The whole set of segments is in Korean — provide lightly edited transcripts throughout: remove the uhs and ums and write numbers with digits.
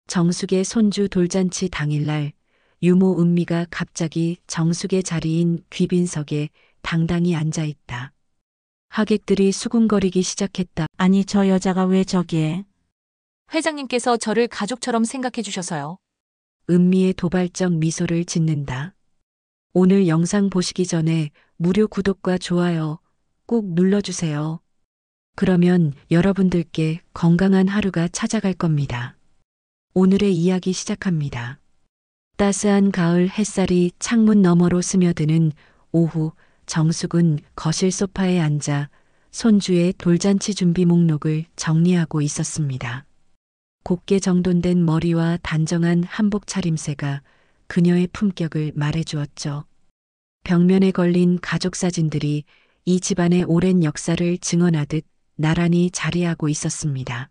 정숙의 손주 돌잔치 당일날 유모 은미가 갑자기 정숙의 자리인 귀빈석에 당당히 앉아 있다. 하객들이 수군거리기 시작했다. 아니, 저 여자가 왜 저기에? 회장님께서 저를 가족처럼 생각해 주셔서요. 은미의 도발적 미소를 짓는다. 오늘 영상 보시기 전에 무료 구독과 좋아요 꼭 눌러주세요. 그러면 여러분들께 건강한 하루가 찾아갈 겁니다. 오늘의 이야기 시작합니다. 따스한 가을 햇살이 창문 너머로 스며드는 오후, 정숙은 거실 소파에 앉아 손주의 돌잔치 준비 목록을 정리하고 있었습니다. 곱게 정돈된 머리와 단정한 한복 차림새가 그녀의 품격을 말해주었죠. 벽면에 걸린 가족 사진들이 이 집안의 오랜 역사를 증언하듯 나란히 자리하고 있었습니다.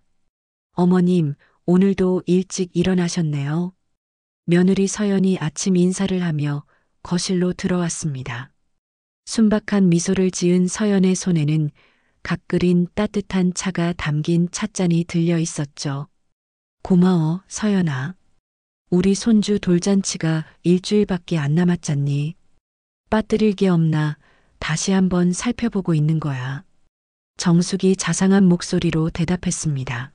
어머님, 오늘도 일찍 일어나셨네요. 며느리 서연이 아침 인사를 하며 거실로 들어왔습니다. 순박한 미소를 지은 서연의 손에는 각 끓인 따뜻한 차가 담긴 찻잔이 들려 있었죠. 고마워, 서연아. 우리 손주 돌잔치가 일주일밖에 안 남았잖니. 빠뜨릴 게 없나 다시 한번 살펴보고 있는 거야. 정숙이 자상한 목소리로 대답했습니다.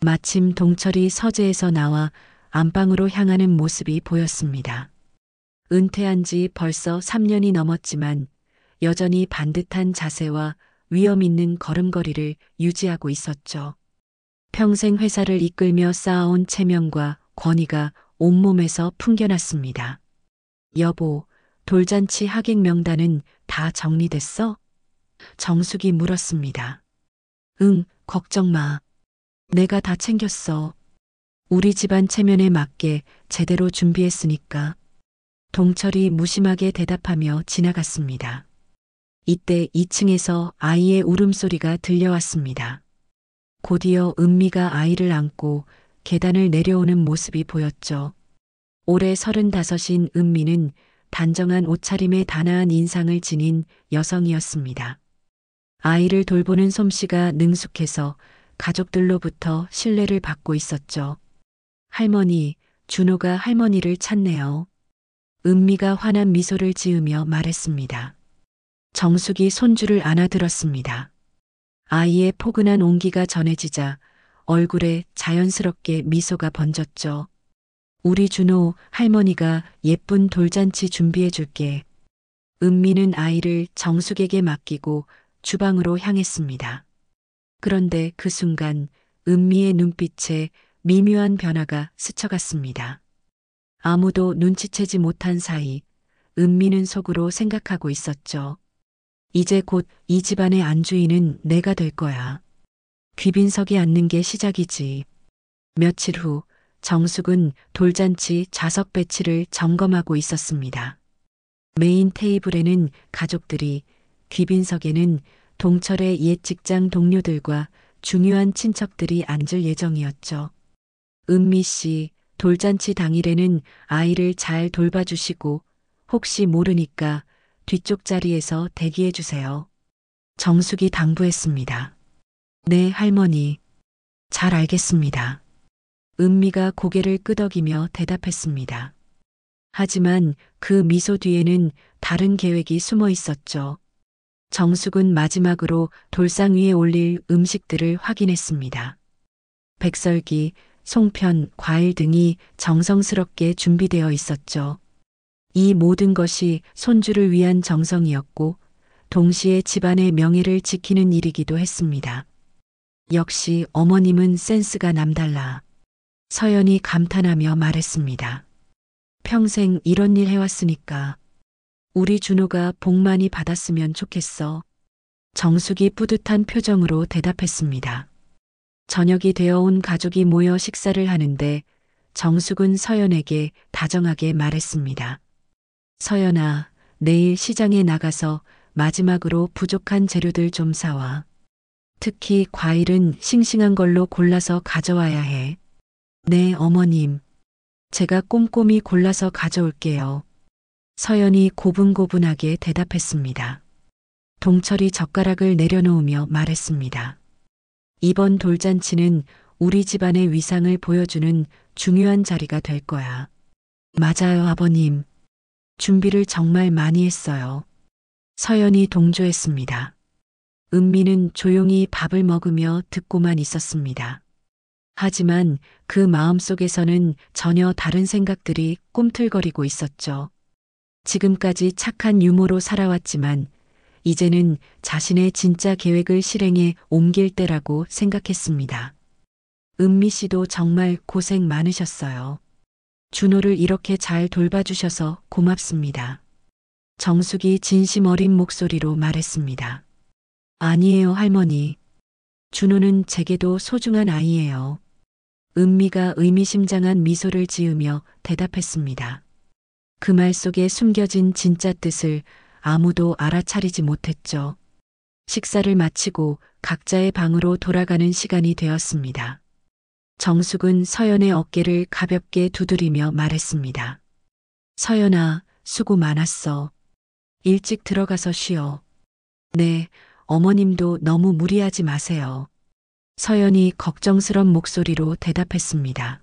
마침 동철이 서재에서 나와 안방으로 향하는 모습이 보였습니다. 은퇴한 지 벌써 3년이 넘었지만 여전히 반듯한 자세와 위엄 있는 걸음걸이를 유지하고 있었죠. 평생 회사를 이끌며 쌓아온 체면과 권위가 온몸에서 풍겨났습니다. 여보, 돌잔치 하객 명단은 다 정리됐어? 정숙이 물었습니다. 응, 걱정 마. 내가 다 챙겼어. 우리 집안 체면에 맞게 제대로 준비했으니까. 동철이 무심하게 대답하며 지나갔습니다. 이때 2층에서 아이의 울음소리가 들려왔습니다. 곧이어 은미가 아이를 안고 계단을 내려오는 모습이 보였죠. 올해 35인 은미는 단정한 옷차림에 단아한 인상을 지닌 여성이었습니다. 아이를 돌보는 솜씨가 능숙해서 가족들로부터 신뢰를 받고 있었죠. 할머니, 준호가 할머니를 찾네요. 은미가 환한 미소를 지으며 말했습니다. 정숙이 손주를 안아들었습니다. 아이의 포근한 온기가 전해지자 얼굴에 자연스럽게 미소가 번졌죠. 우리 준호 할머니가 예쁜 돌잔치 준비해 줄게. 은미는 아이를 정숙에게 맡기고 주방으로 향했습니다. 그런데 그 순간 은미의 눈빛에 미묘한 변화가 스쳐갔습니다. 아무도 눈치채지 못한 사이 은미는 속으로 생각하고 있었죠. 이제 곧 이 집안의 안주인은 내가 될 거야. 귀빈석에 앉는 게 시작이지. 며칠 후 정숙은 돌잔치 좌석 배치를 점검하고 있었습니다. 메인 테이블에는 가족들이, 귀빈석에는 동철의 옛 직장 동료들과 중요한 친척들이 앉을 예정이었죠. 은미 씨, 돌잔치 당일에는 아이를 잘 돌봐주시고 혹시 모르니까 뒤쪽 자리에서 대기해 주세요. 정숙이 당부했습니다. 네, 할머니. 잘 알겠습니다. 은미가 고개를 끄덕이며 대답했습니다. 하지만 그 미소 뒤에는 다른 계획이 숨어 있었죠. 정숙은 마지막으로 돌상 위에 올릴 음식들을 확인했습니다. 백설기, 송편, 과일 등이 정성스럽게 준비되어 있었죠. 이 모든 것이 손주를 위한 정성이었고 동시에 집안의 명예를 지키는 일이기도 했습니다. 역시 어머님은 센스가 남달라. 서연이 감탄하며 말했습니다. 평생 이런 일 해왔으니까 우리 준호가 복 많이 받았으면 좋겠어. 정숙이 뿌듯한 표정으로 대답했습니다. 저녁이 되어온 가족이 모여 식사를 하는데 정숙은 서연에게 다정하게 말했습니다. 서연아, 내일 시장에 나가서 마지막으로 부족한 재료들 좀 사와. 특히 과일은 싱싱한 걸로 골라서 가져와야 해. 네, 어머님. 제가 꼼꼼히 골라서 가져올게요. 서연이 고분고분하게 대답했습니다. 동철이 젓가락을 내려놓으며 말했습니다. 이번 돌잔치는 우리 집안의 위상을 보여주는 중요한 자리가 될 거야. 맞아요, 아버님. 준비를 정말 많이 했어요. 서연이 동조했습니다. 은미는 조용히 밥을 먹으며 듣고만 있었습니다. 하지만 그 마음속에서는 전혀 다른 생각들이 꿈틀거리고 있었죠. 지금까지 착한 유모로 살아왔지만 이제는 자신의 진짜 계획을 실행에 옮길 때라고 생각했습니다. 은미 씨도 정말 고생 많으셨어요. 준호를 이렇게 잘 돌봐주셔서 고맙습니다. 정숙이 진심 어린 목소리로 말했습니다. 아니에요, 할머니. 준호는 제게도 소중한 아이예요. 은미가 의미심장한 미소를 지으며 대답했습니다. 그 말 속에 숨겨진 진짜 뜻을 아무도 알아차리지 못했죠. 식사를 마치고 각자의 방으로 돌아가는 시간이 되었습니다. 정숙은 서연의 어깨를 가볍게 두드리며 말했습니다. 서연아, 수고 많았어. 일찍 들어가서 쉬어. 네, 어머님도 너무 무리하지 마세요. 서연이 걱정스런 목소리로 대답했습니다.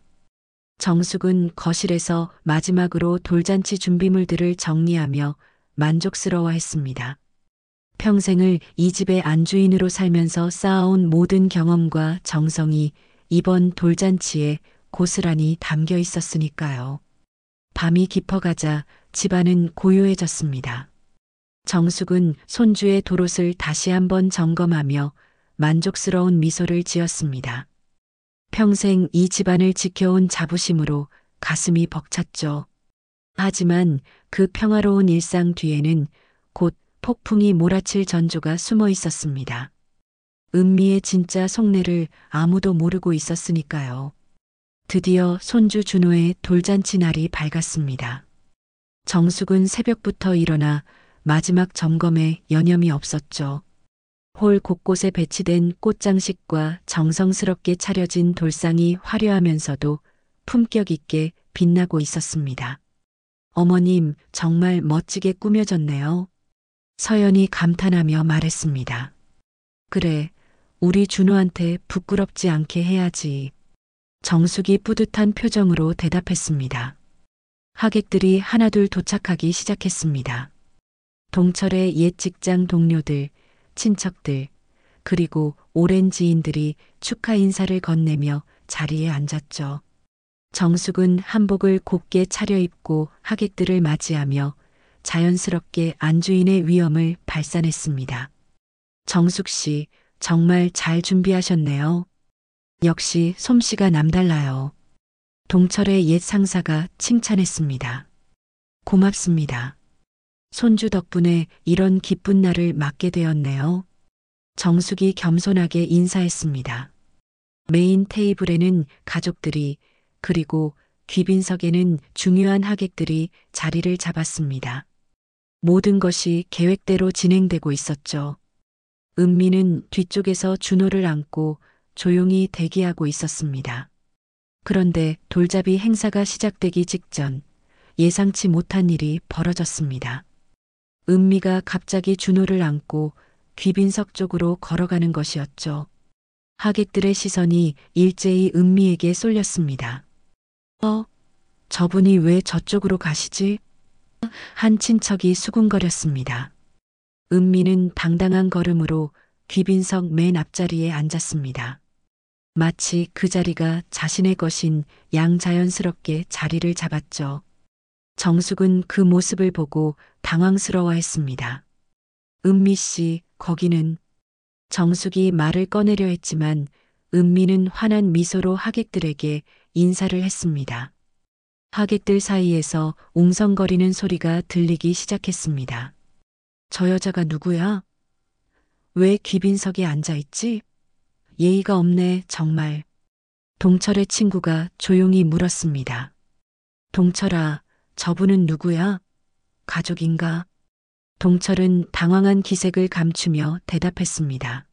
정숙은 거실에서 마지막으로 돌잔치 준비물들을 정리하며 만족스러워했습니다. 평생을 이 집의 안주인으로 살면서 쌓아온 모든 경험과 정성이 이번 돌잔치에 고스란히 담겨 있었으니까요. 밤이 깊어가자 집안은 고요해졌습니다. 정숙은 손주의 도롯을 다시 한번 점검하며 만족스러운 미소를 지었습니다. 평생 이 집안을 지켜온 자부심으로 가슴이 벅찼죠. 하지만 그 평화로운 일상 뒤에는 곧 폭풍이 몰아칠 전조가 숨어 있었습니다. 은미의 진짜 속내를 아무도 모르고 있었으니까요. 드디어 손주 준호의 돌잔치 날이 밝았습니다. 정숙은 새벽부터 일어나 마지막 점검에 여념이 없었죠. 홀 곳곳에 배치된 꽃장식과 정성스럽게 차려진 돌상이 화려하면서도 품격 있게 빛나고 있었습니다. 어머님, 정말 멋지게 꾸며졌네요. 서연이 감탄하며 말했습니다. 그래, 우리 준호한테 부끄럽지 않게 해야지. 정숙이 뿌듯한 표정으로 대답했습니다. 하객들이 하나둘 도착하기 시작했습니다. 동철의 옛 직장 동료들, 친척들, 그리고 오랜 지인들이 축하 인사를 건네며 자리에 앉았죠. 정숙은 한복을 곱게 차려입고 하객들을 맞이하며 자연스럽게 안주인의 위엄을 발산했습니다. 정숙 씨, 정말 잘 준비하셨네요. 역시 솜씨가 남달라요. 동철의 옛 상사가 칭찬했습니다. 고맙습니다. 손주 덕분에 이런 기쁜 날을 맞게 되었네요. 정숙이 겸손하게 인사했습니다. 메인 테이블에는 가족들이 그리고 귀빈석에는 중요한 하객들이 자리를 잡았습니다. 모든 것이 계획대로 진행되고 있었죠. 은미는 뒤쪽에서 준호를 안고 조용히 대기하고 있었습니다. 그런데 돌잡이 행사가 시작되기 직전 예상치 못한 일이 벌어졌습니다. 은미가 갑자기 준호를 안고 귀빈석 쪽으로 걸어가는 것이었죠. 하객들의 시선이 일제히 은미에게 쏠렸습니다. 저분이 왜 저쪽으로 가시지? 한 친척이 수군거렸습니다. 은미는 당당한 걸음으로 귀빈석 맨 앞자리에 앉았습니다. 마치 그 자리가 자신의 것인 양 자연스럽게 자리를 잡았죠. 정숙은 그 모습을 보고 당황스러워했습니다. 은미 씨, 거기는. 정숙이 말을 꺼내려 했지만 은미는 환한 미소로 하객들에게 인사를 했습니다. 하객들 사이에서 웅성거리는 소리가 들리기 시작했습니다. 저 여자가 누구야? 왜 귀빈석에 앉아있지? 예의가 없네, 정말. 동철의 친구가 조용히 물었습니다. 동철아, 저분은 누구야? 가족인가? 동철은 당황한 기색을 감추며 대답했습니다.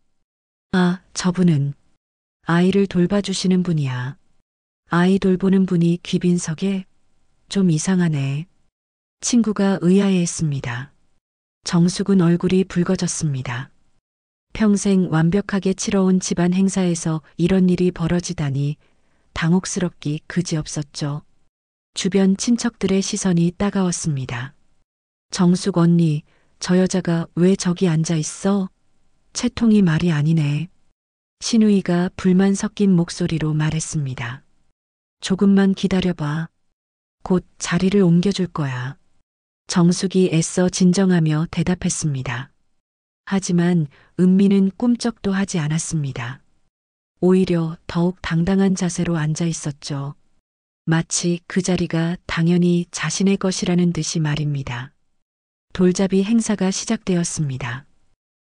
아, 저분은 아이를 돌봐주시는 분이야. 아이 돌보는 분이 귀빈석에? 좀 이상하네. 친구가 의아해했습니다. 정숙은 얼굴이 붉어졌습니다. 평생 완벽하게 치러온 집안 행사에서 이런 일이 벌어지다니 당혹스럽기 그지없었죠. 주변 친척들의 시선이 따가웠습니다. 정숙 언니, 저 여자가 왜 저기 앉아 있어? 채통이 말이 아니네. 신우이가 불만 섞인 목소리로 말했습니다. 조금만 기다려봐. 곧 자리를 옮겨줄 거야. 정숙이 애써 진정하며 대답했습니다. 하지만 은미는 꿈쩍도 하지 않았습니다. 오히려 더욱 당당한 자세로 앉아 있었죠. 마치 그 자리가 당연히 자신의 것이라는 듯이 말입니다. 돌잡이 행사가 시작되었습니다.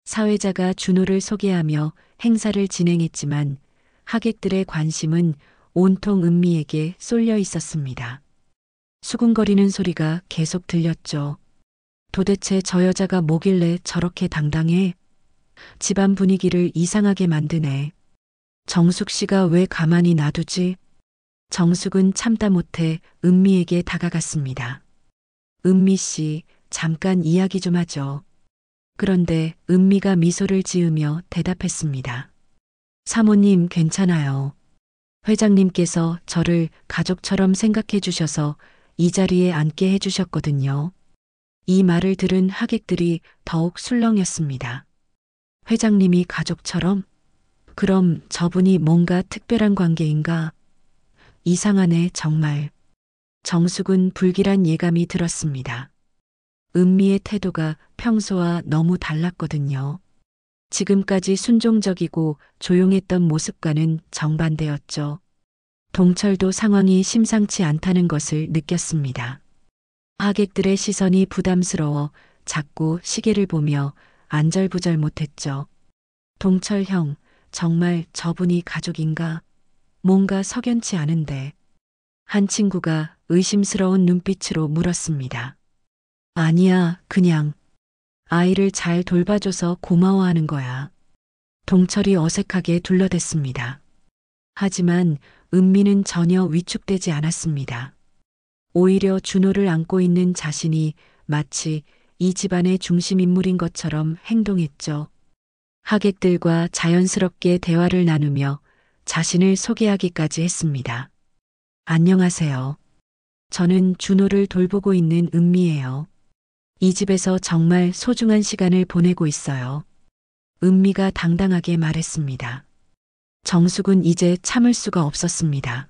사회자가 준호를 소개하며 행사를 진행했지만 하객들의 관심은 온통 은미에게 쏠려 있었습니다. 수군거리는 소리가 계속 들렸죠. 도대체 저 여자가 뭐길래 저렇게 당당해? 집안 분위기를 이상하게 만드네. 정숙 씨가 왜 가만히 놔두지? 정숙은 참다 못해 은미에게 다가갔습니다. 은미 씨, 잠깐 이야기 좀 하죠. 그런데 은미가 미소를 지으며 대답했습니다. 사모님 괜찮아요. 회장님께서 저를 가족처럼 생각해 주셔서 이 자리에 앉게 해 주셨거든요. 이 말을 들은 하객들이 더욱 술렁였습니다. 회장님이 가족처럼? 그럼 저분이 뭔가 특별한 관계인가? 이상하네, 정말. 정숙은 불길한 예감이 들었습니다. 은미의 태도가 평소와 너무 달랐거든요. 지금까지 순종적이고 조용했던 모습과는 정반대였죠. 동철도 상황이 심상치 않다는 것을 느꼈습니다. 하객들의 시선이 부담스러워 자꾸 시계를 보며 안절부절 못했죠. 동철 형, 정말 저분이 가족인가? 뭔가 석연치 않은데. 한 친구가 의심스러운 눈빛으로 물었습니다. 아니야, 그냥 아이를 잘 돌봐줘서 고마워하는 거야. 동철이 어색하게 둘러댔습니다. 하지만 은미는 전혀 위축되지 않았습니다. 오히려 준호를 안고 있는 자신이 마치 이 집안의 중심 인물인 것처럼 행동했죠. 하객들과 자연스럽게 대화를 나누며 자신을 소개하기까지 했습니다. 안녕하세요. 저는 준호를 돌보고 있는 은미예요. 이 집에서 정말 소중한 시간을 보내고 있어요. 은미가 당당하게 말했습니다. 정숙은 이제 참을 수가 없었습니다.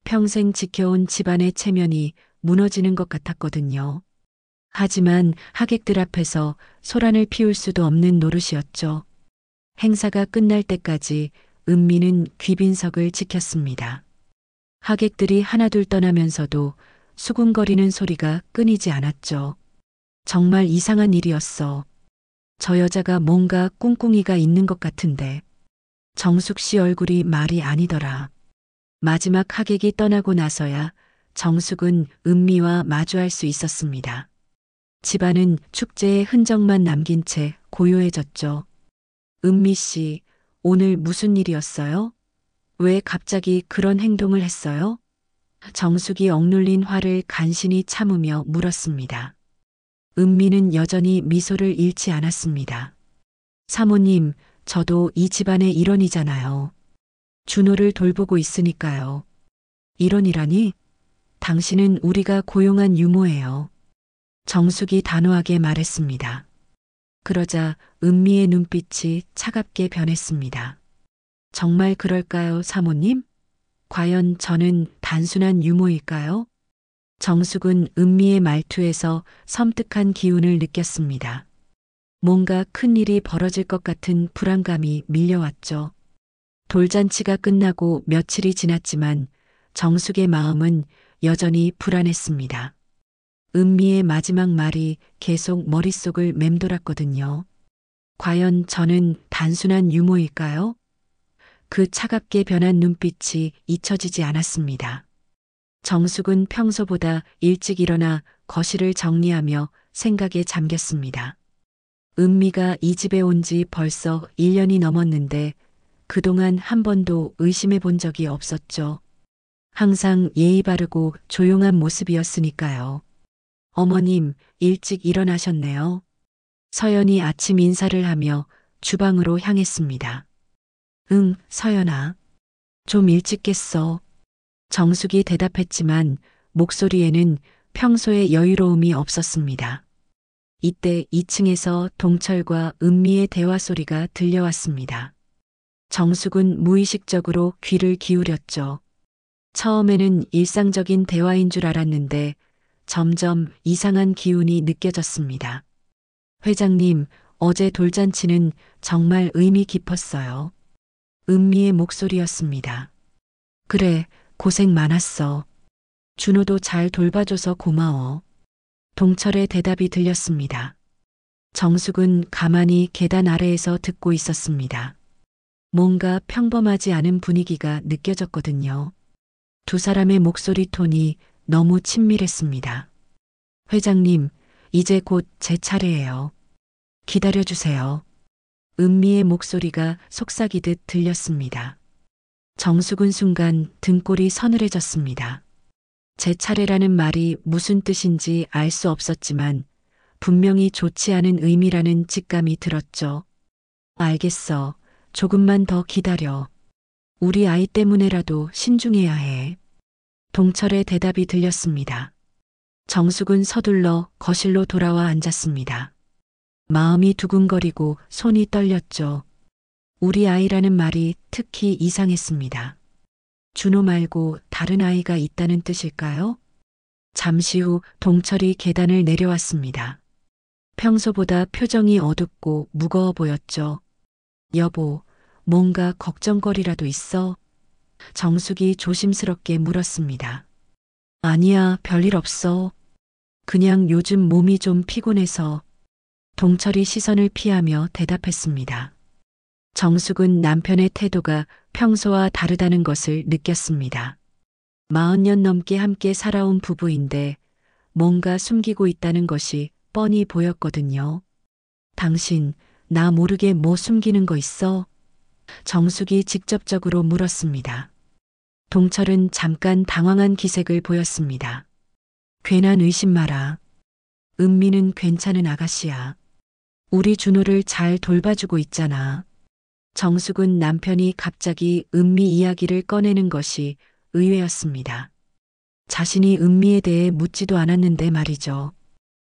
평생 지켜온 집안의 체면이 무너지는 것 같았거든요. 하지만 하객들 앞에서 소란을 피울 수도 없는 노릇이었죠. 행사가 끝날 때까지 은미는 귀빈석을 지켰습니다. 하객들이 하나둘 떠나면서도 수군거리는 소리가 끊이지 않았죠. 정말 이상한 일이었어. 저 여자가 뭔가 꿍꿍이가 있는 것 같은데. 정숙 씨 얼굴이 말이 아니더라. 마지막 하객이 떠나고 나서야 정숙은 은미와 마주할 수 있었습니다. 집안은 축제의 흔적만 남긴 채 고요해졌죠. 은미 씨, 오늘 무슨 일이었어요? 왜 갑자기 그런 행동을 했어요? 정숙이 억눌린 화를 간신히 참으며 물었습니다. 은미는 여전히 미소를 잃지 않았습니다. 사모님, 저도 이 집안의 일원이잖아요. 준호를 돌보고 있으니까요. 일원이라니? 당신은 우리가 고용한 유모예요. 정숙이 단호하게 말했습니다. 그러자 은미의 눈빛이 차갑게 변했습니다. 정말 그럴까요, 사모님? 과연 저는 단순한 유모일까요? 정숙은 은미의 말투에서 섬뜩한 기운을 느꼈습니다. 뭔가 큰 일이 벌어질 것 같은 불안감이 밀려왔죠. 돌잔치가 끝나고 며칠이 지났지만 정숙의 마음은 여전히 불안했습니다. 은미의 마지막 말이 계속 머릿속을 맴돌았거든요. 과연 저는 단순한 유모일까요? 그 차갑게 변한 눈빛이 잊혀지지 않았습니다. 정숙은 평소보다 일찍 일어나 거실을 정리하며 생각에 잠겼습니다. 은미가 이 집에 온 지 벌써 1년이 넘었는데 그동안 한 번도 의심해 본 적이 없었죠. 항상 예의 바르고 조용한 모습이었으니까요. 어머님, 일찍 일어나셨네요. 서연이 아침 인사를 하며 주방으로 향했습니다. 응, 서연아. 좀 일찍 깼어. 정숙이 대답했지만 목소리에는 평소의 여유로움이 없었습니다. 이때 2층에서 동철과 은미의 대화 소리가 들려왔습니다. 정숙은 무의식적으로 귀를 기울였죠. 처음에는 일상적인 대화인 줄 알았는데 점점 이상한 기운이 느껴졌습니다. 회장님, 어제 돌잔치는 정말 의미 깊었어요. 은미의 목소리였습니다. 그래, 고생 많았어. 준호도 잘 돌봐줘서 고마워. 동철의 대답이 들렸습니다. 정숙은 가만히 계단 아래에서 듣고 있었습니다. 뭔가 평범하지 않은 분위기가 느껴졌거든요. 두 사람의 목소리 톤이 너무 친밀했습니다. 회장님, 이제 곧 제 차례예요. 기다려주세요. 은미의 목소리가 속삭이듯 들렸습니다. 정숙은 순간 등골이 서늘해졌습니다. 제 차례라는 말이 무슨 뜻인지 알 수 없었지만 분명히 좋지 않은 의미라는 직감이 들었죠. 알겠어. 조금만 더 기다려. 우리 아이 때문에라도 신중해야 해. 동철의 대답이 들렸습니다. 정숙은 서둘러 거실로 돌아와 앉았습니다. 마음이 두근거리고 손이 떨렸죠. 우리 아이라는 말이 특히 이상했습니다. 준호 말고 다른 아이가 있다는 뜻일까요? 잠시 후 동철이 계단을 내려왔습니다. 평소보다 표정이 어둡고 무거워 보였죠. 여보, 뭔가 걱정거리라도 있어? 정숙이 조심스럽게 물었습니다. 아니야, 별일 없어. 그냥 요즘 몸이 좀 피곤해서. 동철이 시선을 피하며 대답했습니다. 정숙은 남편의 태도가 평소와 다르다는 것을 느꼈습니다. 40년 넘게 함께 살아온 부부인데 뭔가 숨기고 있다는 것이 뻔히 보였거든요. 당신, 나 모르게 뭐 숨기는 거 있어? 정숙이 직접적으로 물었습니다. 동철은 잠깐 당황한 기색을 보였습니다. 괜한 의심 마라. 은미는 괜찮은 아가씨야. 우리 준호를 잘 돌봐주고 있잖아. 정숙은 남편이 갑자기 은미 이야기를 꺼내는 것이 의외였습니다. 자신이 은미에 대해 묻지도 않았는데 말이죠.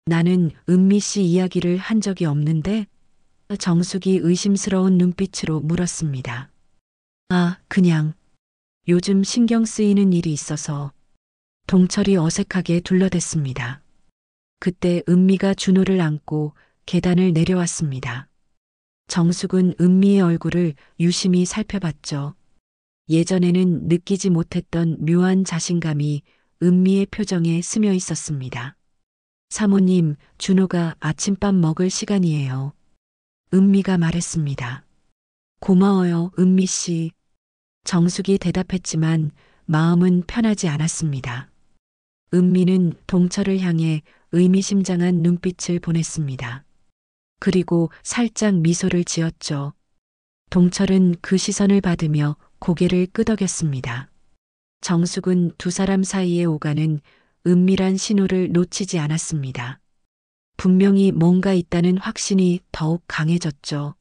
나는 은미 씨 이야기를 한 적이 없는데? 정숙이 의심스러운 눈빛으로 물었습니다. 아, 그냥 요즘 신경 쓰이는 일이 있어서. 동철이 어색하게 둘러댔습니다. 그때 은미가 준호를 안고 계단을 내려왔습니다. 정숙은 은미의 얼굴을 유심히 살펴봤죠. 예전에는 느끼지 못했던 묘한 자신감이 은미의 표정에 스며 있었습니다. 사모님, 준호가 아침밥 먹을 시간이에요. 은미가 말했습니다. 고마워요, 은미 씨. 정숙이 대답했지만 마음은 편하지 않았습니다. 은미는 동철을 향해 의미심장한 눈빛을 보냈습니다. 그리고 살짝 미소를 지었죠. 동철은 그 시선을 받으며 고개를 끄덕였습니다. 정숙은 두 사람 사이에 오가는 은밀한 신호를 놓치지 않았습니다. 분명히 뭔가 있다는 확신이 더욱 강해졌죠.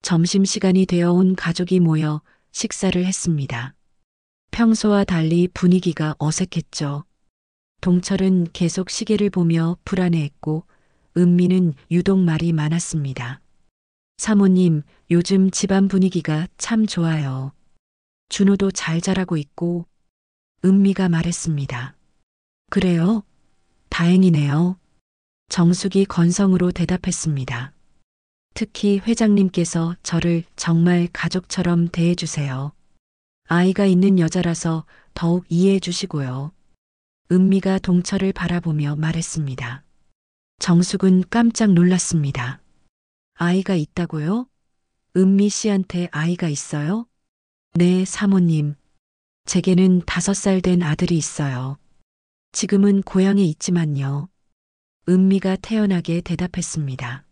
점심시간이 되어 온 가족이 모여 식사를 했습니다. 평소와 달리 분위기가 어색했죠. 동철은 계속 시계를 보며 불안해했고 은미는 유독 말이 많았습니다. 사모님, 요즘 집안 분위기가 참 좋아요. 준호도 잘 자라고 있고. 은미가 말했습니다. 그래요? 다행이네요. 정숙이 건성으로 대답했습니다. 특히 회장님께서 저를 정말 가족처럼 대해주세요. 아이가 있는 여자라서 더욱 이해해 주시고요. 은미가 동철을 바라보며 말했습니다. 정숙은 깜짝 놀랐습니다. 아이가 있다고요? 은미 씨한테 아이가 있어요? 네, 사모님. 제게는 5살 된 아들이 있어요. 지금은 고향에 있지만요. 은미가 태연하게 대답했습니다.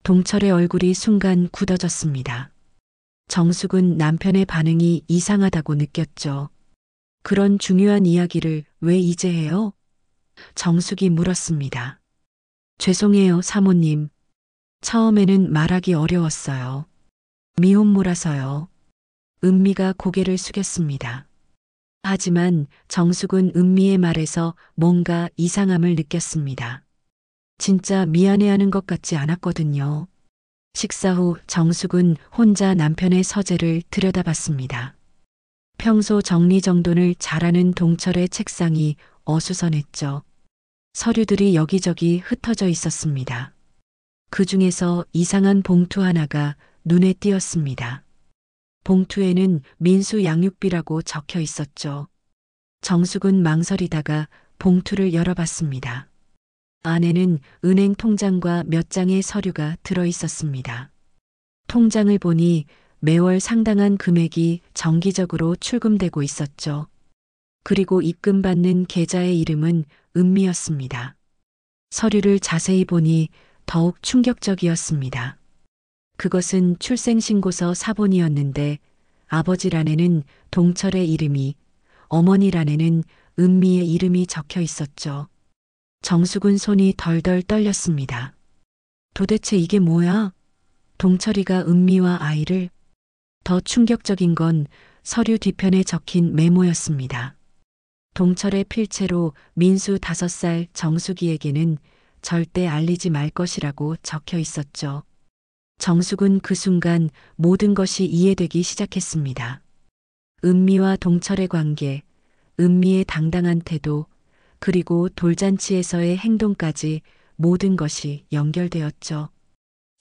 동철의 얼굴이 순간 굳어졌습니다. 정숙은 남편의 반응이 이상하다고 느꼈죠. 그런 중요한 이야기를 왜 이제 해요? 정숙이 물었습니다. 죄송해요, 사모님. 처음에는 말하기 어려웠어요. 미혼모라서요. 은미가 고개를 숙였습니다. 하지만 정숙은 은미의 말에서 뭔가 이상함을 느꼈습니다. 진짜 미안해하는 것 같지 않았거든요. 식사 후 정숙은 혼자 남편의 서재를 들여다봤습니다. 평소 정리정돈을 잘하는 동철의 책상이 어수선했죠. 서류들이 여기저기 흩어져 있었습니다. 그 중에서 이상한 봉투 하나가 눈에 띄었습니다. 봉투에는 민수 양육비라고 적혀 있었죠. 정숙은 망설이다가 봉투를 열어봤습니다. 안에는 은행 통장과 몇 장의 서류가 들어 있었습니다. 통장을 보니 매월 상당한 금액이 정기적으로 출금되고 있었죠. 그리고 입금받는 계좌의 이름은 은미였습니다. 서류를 자세히 보니 더욱 충격적이었습니다. 그것은 출생신고서 사본이었는데 아버지란에는 동철의 이름이, 어머니란에는 은미의 이름이 적혀 있었죠. 정숙은 손이 덜덜 떨렸습니다. 도대체 이게 뭐야? 동철이가 은미와 아이를. 더 충격적인 건 서류 뒤편에 적힌 메모였습니다. 동철의 필체로 민수 5살 정숙이에게는 절대 알리지 말 것이라고 적혀 있었죠. 정숙은 그 순간 모든 것이 이해되기 시작했습니다. 은미와 동철의 관계, 은미의 당당한 태도, 그리고 돌잔치에서의 행동까지 모든 것이 연결되었죠.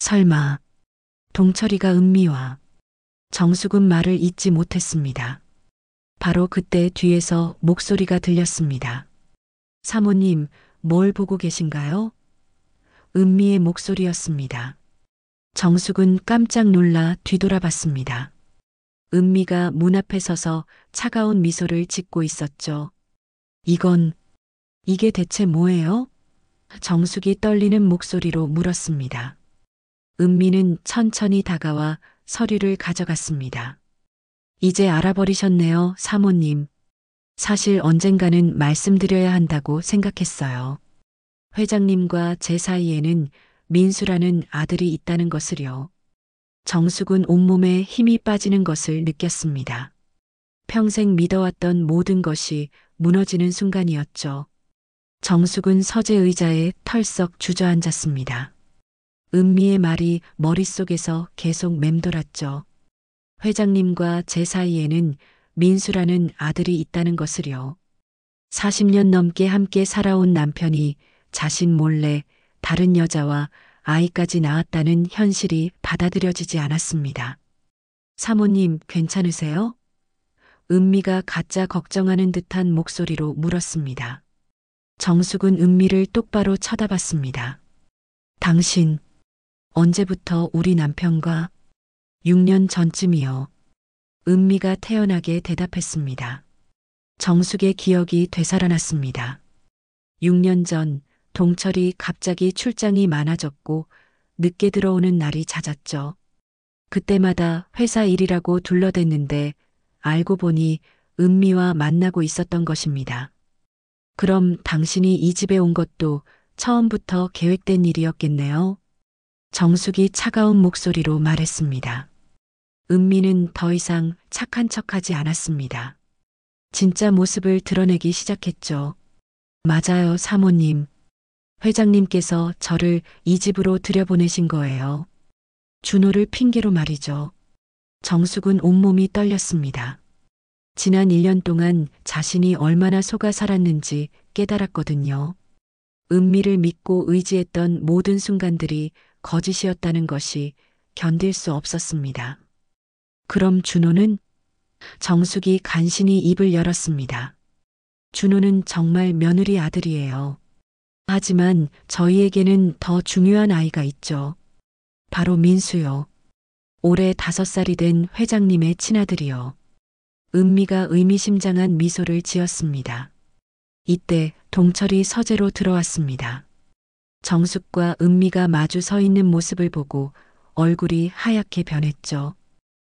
설마 동철이가 은미와. 정숙은 말을 잇지 못했습니다. 바로 그때 뒤에서 목소리가 들렸습니다. 사모님, 뭘 보고 계신가요? 은미의 목소리였습니다. 정숙은 깜짝 놀라 뒤돌아봤습니다. 은미가 문 앞에 서서 차가운 미소를 짓고 있었죠. 이게 대체 뭐예요? 정숙이 떨리는 목소리로 물었습니다. 은미는 천천히 다가와 서류를 가져갔습니다. 이제 알아버리셨네요, 사모님. 사실 언젠가는 말씀드려야 한다고 생각했어요. 회장님과 제 사이에는 민수라는 아들이 있다는 것을요. 정숙은 온몸에 힘이 빠지는 것을 느꼈습니다. 평생 믿어왔던 모든 것이 무너지는 순간이었죠. 정숙은 서재 의자에 털썩 주저앉았습니다. 은미의 말이 머릿속에서 계속 맴돌았죠. 회장님과 제 사이에는 민수라는 아들이 있다는 것을요. 40년 넘게 함께 살아온 남편이 자신 몰래 다른 여자와 아이까지 낳았다는 현실이 받아들여지지 않았습니다. 사모님, 괜찮으세요? 은미가 가짜 걱정하는 듯한 목소리로 물었습니다. 정숙은 은미를 똑바로 쳐다봤습니다. 당신, 언제부터 우리 남편과? 6년 전쯤이요. 은미가 태연하게 대답했습니다. 정숙의 기억이 되살아났습니다. 6년 전 동철이 갑자기 출장이 많아졌고 늦게 들어오는 날이 잦았죠. 그때마다 회사 일이라고 둘러댔는데 알고 보니 은미와 만나고 있었던 것입니다. 그럼 당신이 이 집에 온 것도 처음부터 계획된 일이었겠네요. 정숙이 차가운 목소리로 말했습니다. 은미는 더 이상 착한 척하지 않았습니다. 진짜 모습을 드러내기 시작했죠. 맞아요, 사모님. 회장님께서 저를 이 집으로 들여보내신 거예요. 준호를 핑계로 말이죠. 정숙은 온몸이 떨렸습니다. 지난 1년 동안 자신이 얼마나 속아 살았는지 깨달았거든요. 은미를 믿고 의지했던 모든 순간들이 거짓이었다는 것이 견딜 수 없었습니다. 그럼 준호는? 정숙이 간신히 입을 열었습니다. 준호는 정말 며느리 아들이에요. 하지만 저희에게는 더 중요한 아이가 있죠. 바로 민수요. 올해 5살이 된 회장님의 친아들이요. 은미가 의미심장한 미소를 지었습니다. 이때 동철이 서재로 들어왔습니다. 정숙과 은미가 마주 서 있는 모습을 보고 얼굴이 하얗게 변했죠.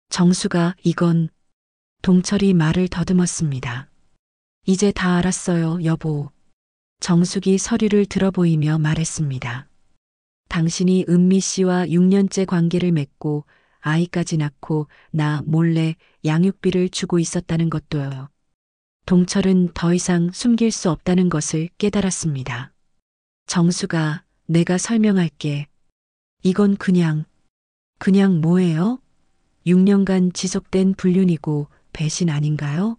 정숙아, 이건. 동철이 말을 더듬었습니다. 이제 다 알았어요, 여보. 정숙이 서류를 들어보이며 말했습니다. 당신이 은미 씨와 6년째 관계를 맺고 아이까지 낳고 나 몰래 양육비를 주고 있었다는 것도요. 동철은 더 이상 숨길 수 없다는 것을 깨달았습니다. 정수가, 내가 설명할게. 이건 그냥 뭐예요? 6년간 지속된 불륜이고 배신 아닌가요?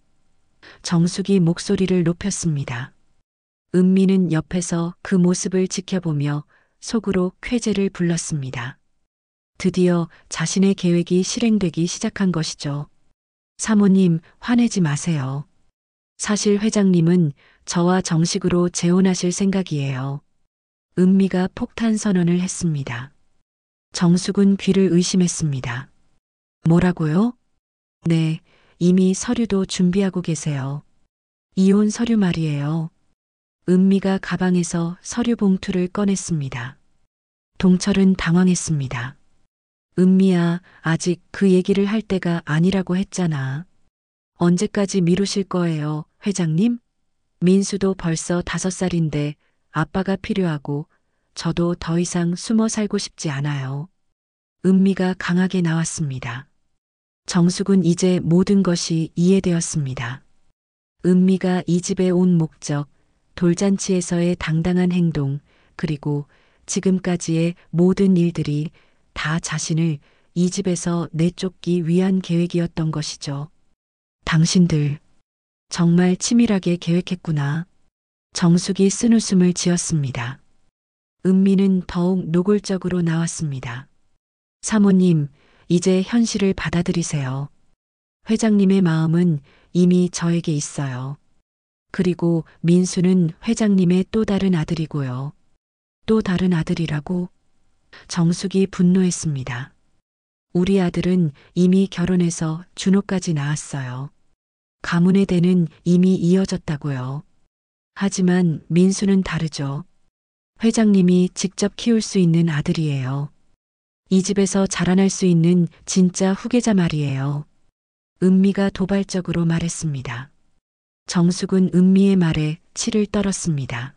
정숙이 목소리를 높였습니다. 은미는 옆에서 그 모습을 지켜보며 속으로 쾌재를 불렀습니다. 드디어 자신의 계획이 실행되기 시작한 것이죠. 사모님, 화내지 마세요. 사실 회장님은 저와 정식으로 재혼하실 생각이에요. 은미가 폭탄 선언을 했습니다. 정숙은 귀를 의심했습니다. 뭐라고요? 네, 이미 서류도 준비하고 계세요. 이혼 서류 말이에요. 은미가 가방에서 서류 봉투를 꺼냈습니다. 동철은 당황했습니다. 은미야, 아직 그 얘기를 할 때가 아니라고 했잖아. 언제까지 미루실 거예요, 회장님? 민수도 벌써 5살인데 아빠가 필요하고 저도 더 이상 숨어 살고 싶지 않아요. 은미가 강하게 나왔습니다. 정숙은 이제 모든 것이 이해되었습니다. 은미가 이 집에 온 목적, 돌잔치에서의 당당한 행동, 그리고 지금까지의 모든 일들이 다 자신을 이 집에서 내쫓기 위한 계획이었던 것이죠. 당신들, 정말 치밀하게 계획했구나. 정숙이 쓴웃음을 지었습니다. 은미는 더욱 노골적으로 나왔습니다. 사모님, 이제 현실을 받아들이세요. 회장님의 마음은 이미 저에게 있어요. 그리고 민수는 회장님의 또 다른 아들이고요. 또 다른 아들이라고? 정숙이 분노했습니다. 우리 아들은 이미 결혼해서 준호까지 낳았어요. 가문의 대는 이미 이어졌다고요. 하지만 민수는 다르죠. 회장님이 직접 키울 수 있는 아들이에요. 이 집에서 자라날 수 있는 진짜 후계자 말이에요. 은미가 도발적으로 말했습니다. 정숙은 은미의 말에 치를 떨었습니다.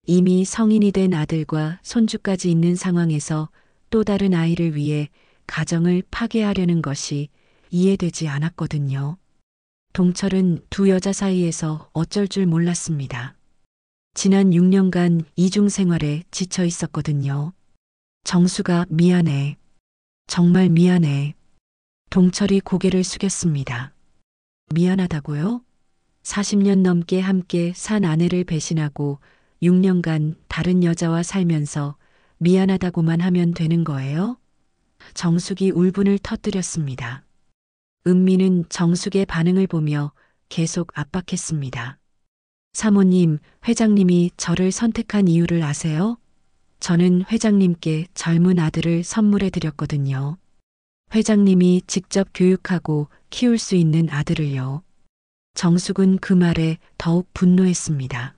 이미 성인이 된 아들과 손주까지 있는 상황에서 또 다른 아이를 위해 가정을 파괴하려는 것이 이해되지 않았거든요. 동철은 두 여자 사이에서 어쩔 줄 몰랐습니다. 지난 6년간 이중 생활에 지쳐 있었거든요. 정수가 미안해. 정말 미안해. 동철이 고개를 숙였습니다. 미안하다고요? 40년 넘게 함께 산 아내를 배신하고 6년간 다른 여자와 살면서 미안하다고만 하면 되는 거예요? 정숙이 울분을 터뜨렸습니다. 은미는 정숙의 반응을 보며 계속 압박했습니다. 사모님, 회장님이 저를 선택한 이유를 아세요? 저는 회장님께 젊은 아들을 선물해 드렸거든요. 회장님이 직접 교육하고 키울 수 있는 아들을요. 정숙은 그 말에 더욱 분노했습니다.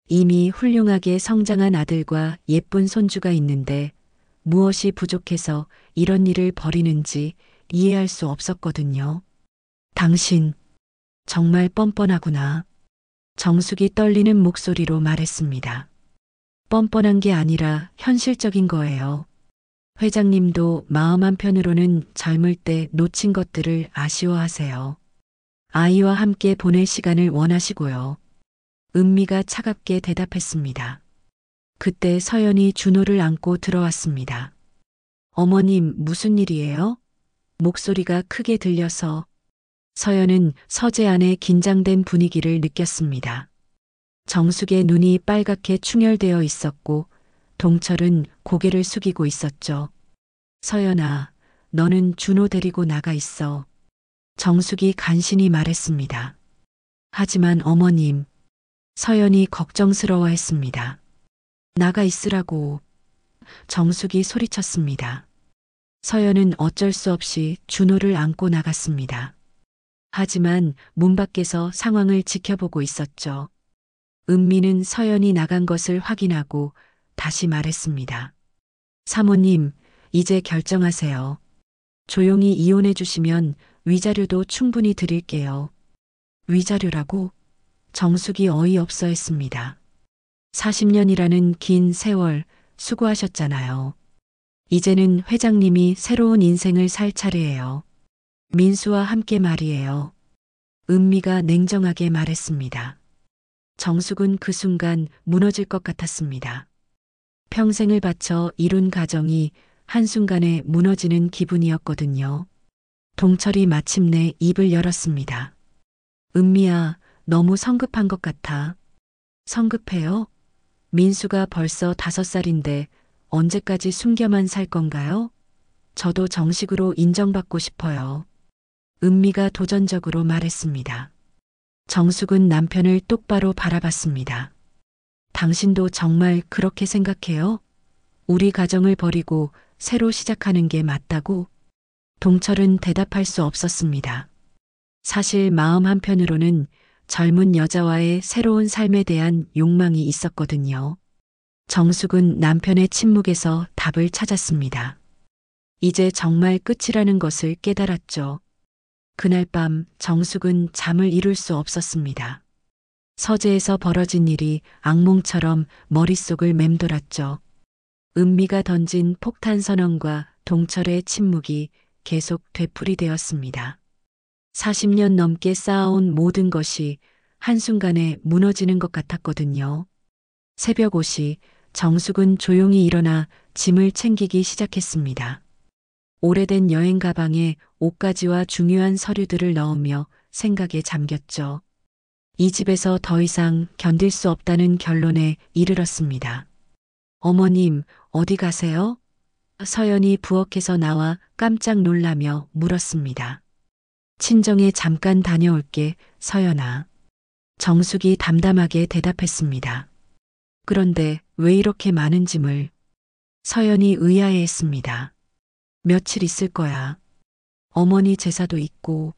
이미 훌륭하게 성장한 아들과 예쁜 손주가 있는데 무엇이 부족해서 이런 일을 벌이는지 이해할 수 없었거든요. 당신, 정말 뻔뻔하구나. 정숙이 떨리는 목소리로 말했습니다. 뻔뻔한 게 아니라 현실적인 거예요. 회장님도 마음 한편으로는 젊을 때 놓친 것들을 아쉬워하세요. 아이와 함께 보낼 시간을 원하시고요. 은미가 차갑게 대답했습니다. 그때 서연이 준호를 안고 들어왔습니다. 어머님, 무슨 일이에요? 목소리가 크게 들려서 서연은 서재 안의 긴장된 분위기를 느꼈습니다. 정숙의 눈이 빨갛게 충혈되어 있었고 동철은 고개를 숙이고 있었죠. 서연아, 너는 준호 데리고 나가 있어. 정숙이 간신히 말했습니다. 하지만 어머님, 서연이 걱정스러워했습니다. 나가 있으라고. 정숙이 소리쳤습니다. 서연은 어쩔 수 없이 준호를 안고 나갔습니다. 하지만 문 밖에서 상황을 지켜보고 있었죠. 은미는 서연이 나간 것을 확인하고 다시 말했습니다. 사모님, 이제 결정하세요. 조용히 이혼해 주시면 위자료도 충분히 드릴게요. 위자료라고? 정숙이 어이없어 했습니다. 40년이라는 긴 세월 수고하셨잖아요. 이제는 회장님이 새로운 인생을 살 차례예요. 민수와 함께 말이에요. 은미가 냉정하게 말했습니다. 정숙은 그 순간 무너질 것 같았습니다. 평생을 바쳐 이룬 가정이 한순간에 무너지는 기분이었거든요. 동철이 마침내 입을 열었습니다. 은미야, 너무 성급한 것 같아. 성급해요? 민수가 벌써 5살인데 언제까지 숨겨만 살 건가요? 저도 정식으로 인정받고 싶어요. 은미가 도전적으로 말했습니다. 정숙은 남편을 똑바로 바라봤습니다. 당신도 정말 그렇게 생각해요? 우리 가정을 버리고 새로 시작하는 게 맞다고? 동철은 대답할 수 없었습니다. 사실 마음 한편으로는 젊은 여자와의 새로운 삶에 대한 욕망이 있었거든요. 정숙은 남편의 침묵에서 답을 찾았습니다. 이제 정말 끝이라는 것을 깨달았죠. 그날 밤 정숙은 잠을 이룰 수 없었습니다. 서재에서 벌어진 일이 악몽처럼 머릿속을 맴돌았죠. 은미가 던진 폭탄 선언과 동철의 침묵이 계속 되풀이되었습니다. 40년 넘게 쌓아온 모든 것이 한순간에 무너지는 것 같았거든요. 새벽 5시 정숙은 조용히 일어나 짐을 챙기기 시작했습니다. 오래된 여행 가방에 옷가지와 중요한 서류들을 넣으며 생각에 잠겼죠. 이 집에서 더 이상 견딜 수 없다는 결론에 이르렀습니다. 어머님, 어디 가세요? 서연이 부엌에서 나와 깜짝 놀라며 물었습니다. 친정에 잠깐 다녀올게, 서연아. 정숙이 담담하게 대답했습니다. 그런데 왜 이렇게 많은 짐을? 서연이 의아해했습니다. 며칠 있을 거야. 어머니 제사도 있고.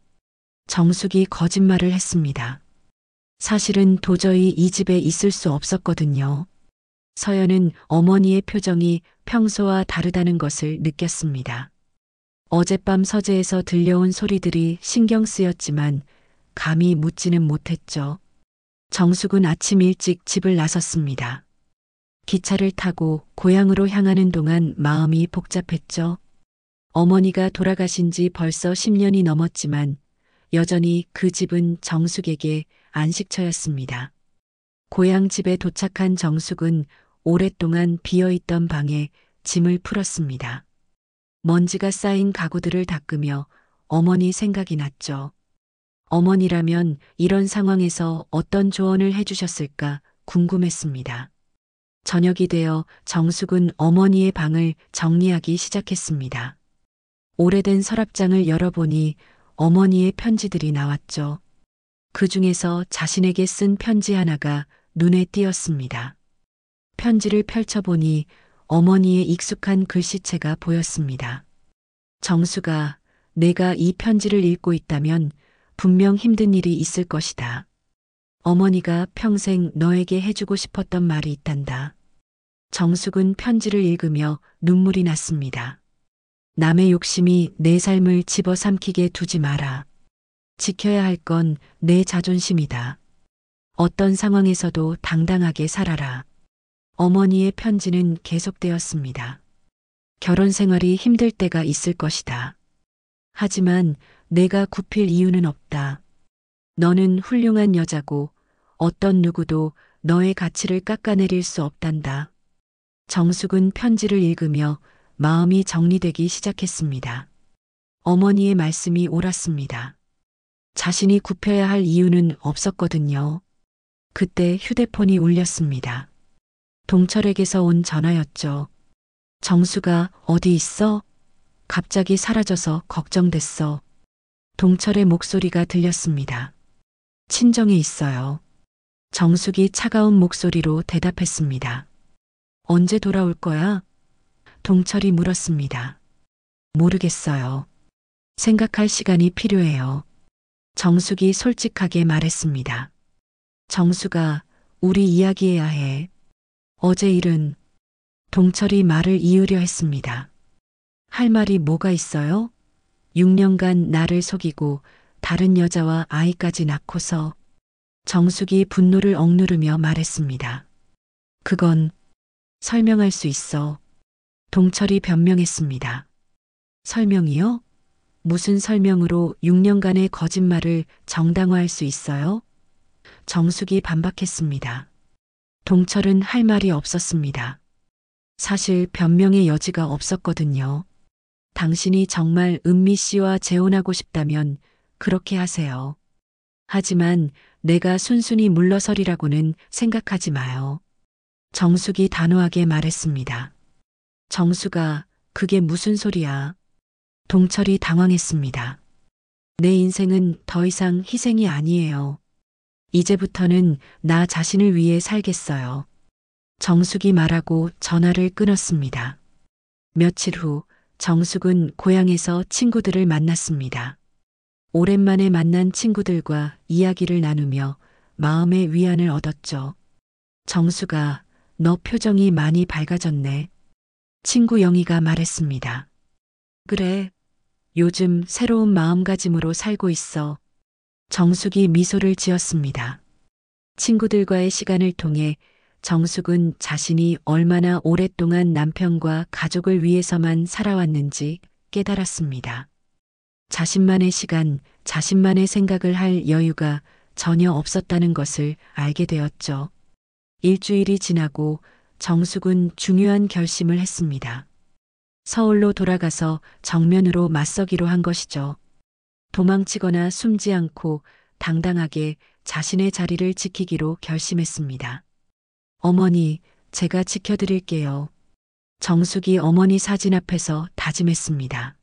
정숙이 거짓말을 했습니다. 사실은 도저히 이 집에 있을 수 없었거든요. 서연은 어머니의 표정이 평소와 다르다는 것을 느꼈습니다. 어젯밤 서재에서 들려온 소리들이 신경 쓰였지만 감히 묻지는 못했죠. 정숙은 아침 일찍 집을 나섰습니다. 기차를 타고 고향으로 향하는 동안 마음이 복잡했죠. 어머니가 돌아가신 지 벌써 10년이 넘었지만 여전히 그 집은 정숙에게 안식처였습니다. 고향 집에 도착한 정숙은 오랫동안 비어있던 방에 짐을 풀었습니다. 먼지가 쌓인 가구들을 닦으며 어머니 생각이 났죠. 어머니라면 이런 상황에서 어떤 조언을 해주셨을까 궁금했습니다. 저녁이 되어 정숙은 어머니의 방을 정리하기 시작했습니다. 오래된 서랍장을 열어보니 어머니의 편지들이 나왔죠. 그 중에서 자신에게 쓴 편지 하나가 눈에 띄었습니다. 편지를 펼쳐보니 어머니의 익숙한 글씨체가 보였습니다. 정수가, 내가 이 편지를 읽고 있다면 분명 힘든 일이 있을 것이다. 어머니가 평생 너에게 해주고 싶었던 말이 있단다. 정숙은 편지를 읽으며 눈물이 났습니다. 남의 욕심이 내 삶을 집어삼키게 두지 마라. 지켜야 할 건 내 자존심이다. 어떤 상황에서도 당당하게 살아라. 어머니의 편지는 계속되었습니다. 결혼 생활이 힘들 때가 있을 것이다. 하지만 내가 굽힐 이유는 없다. 너는 훌륭한 여자고 어떤 누구도 너의 가치를 깎아내릴 수 없단다. 정숙은 편지를 읽으며 마음이 정리되기 시작했습니다. 어머니의 말씀이 옳았습니다. 자신이 굽혀야 할 이유는 없었거든요. 그때 휴대폰이 울렸습니다. 동철에게서 온 전화였죠. 정수가 어디 있어? 갑자기 사라져서 걱정됐어. 동철의 목소리가 들렸습니다. 친정에 있어요. 정숙이 차가운 목소리로 대답했습니다. 언제 돌아올 거야? 동철이 물었습니다. 모르겠어요. 생각할 시간이 필요해요. 정숙이 솔직하게 말했습니다. 정수가, 우리 이야기해야 해. 어제 일은. 동철이 말을 이으려 했습니다. 할 말이 뭐가 있어요? 6년간 나를 속이고 다른 여자와 아이까지 낳고서. 정숙이 분노를 억누르며 말했습니다. 그건 설명할 수 있어. 동철이 변명했습니다. 설명이요? 무슨 설명으로 6년간의 거짓말을 정당화할 수 있어요? 정숙이 반박했습니다. 동철은 할 말이 없었습니다. 사실 변명의 여지가 없었거든요. 당신이 정말 은미 씨와 재혼하고 싶다면 그렇게 하세요. 하지만 내가 순순히 물러서리라고는 생각하지 마요. 정숙이 단호하게 말했습니다. 정수가 그게 무슨 소리야? 동철이 당황했습니다. 내 인생은 더 이상 희생이 아니에요. 이제부터는 나 자신을 위해 살겠어요. 정숙이 말하고 전화를 끊었습니다. 며칠 후 정숙은 고향에서 친구들을 만났습니다. 오랜만에 만난 친구들과 이야기를 나누며 마음의 위안을 얻었죠. 정수가 너 표정이 많이 밝아졌네. 친구 영희가 말했습니다. 그래. 요즘 새로운 마음가짐으로 살고 있어. 정숙이 미소를 지었습니다. 친구들과의 시간을 통해 정숙은 자신이 얼마나 오랫동안 남편과 가족을 위해서만 살아왔는지 깨달았습니다. 자신만의 시간, 자신만의 생각을 할 여유가 전혀 없었다는 것을 알게 되었죠. 일주일이 지나고 정숙은 중요한 결심을 했습니다. 서울로 돌아가서 정면으로 맞서기로 한 것이죠. 도망치거나 숨지 않고 당당하게 자신의 자리를 지키기로 결심했습니다. 어머니, 제가 지켜드릴게요. 정숙이 어머니 사진 앞에서 다짐했습니다.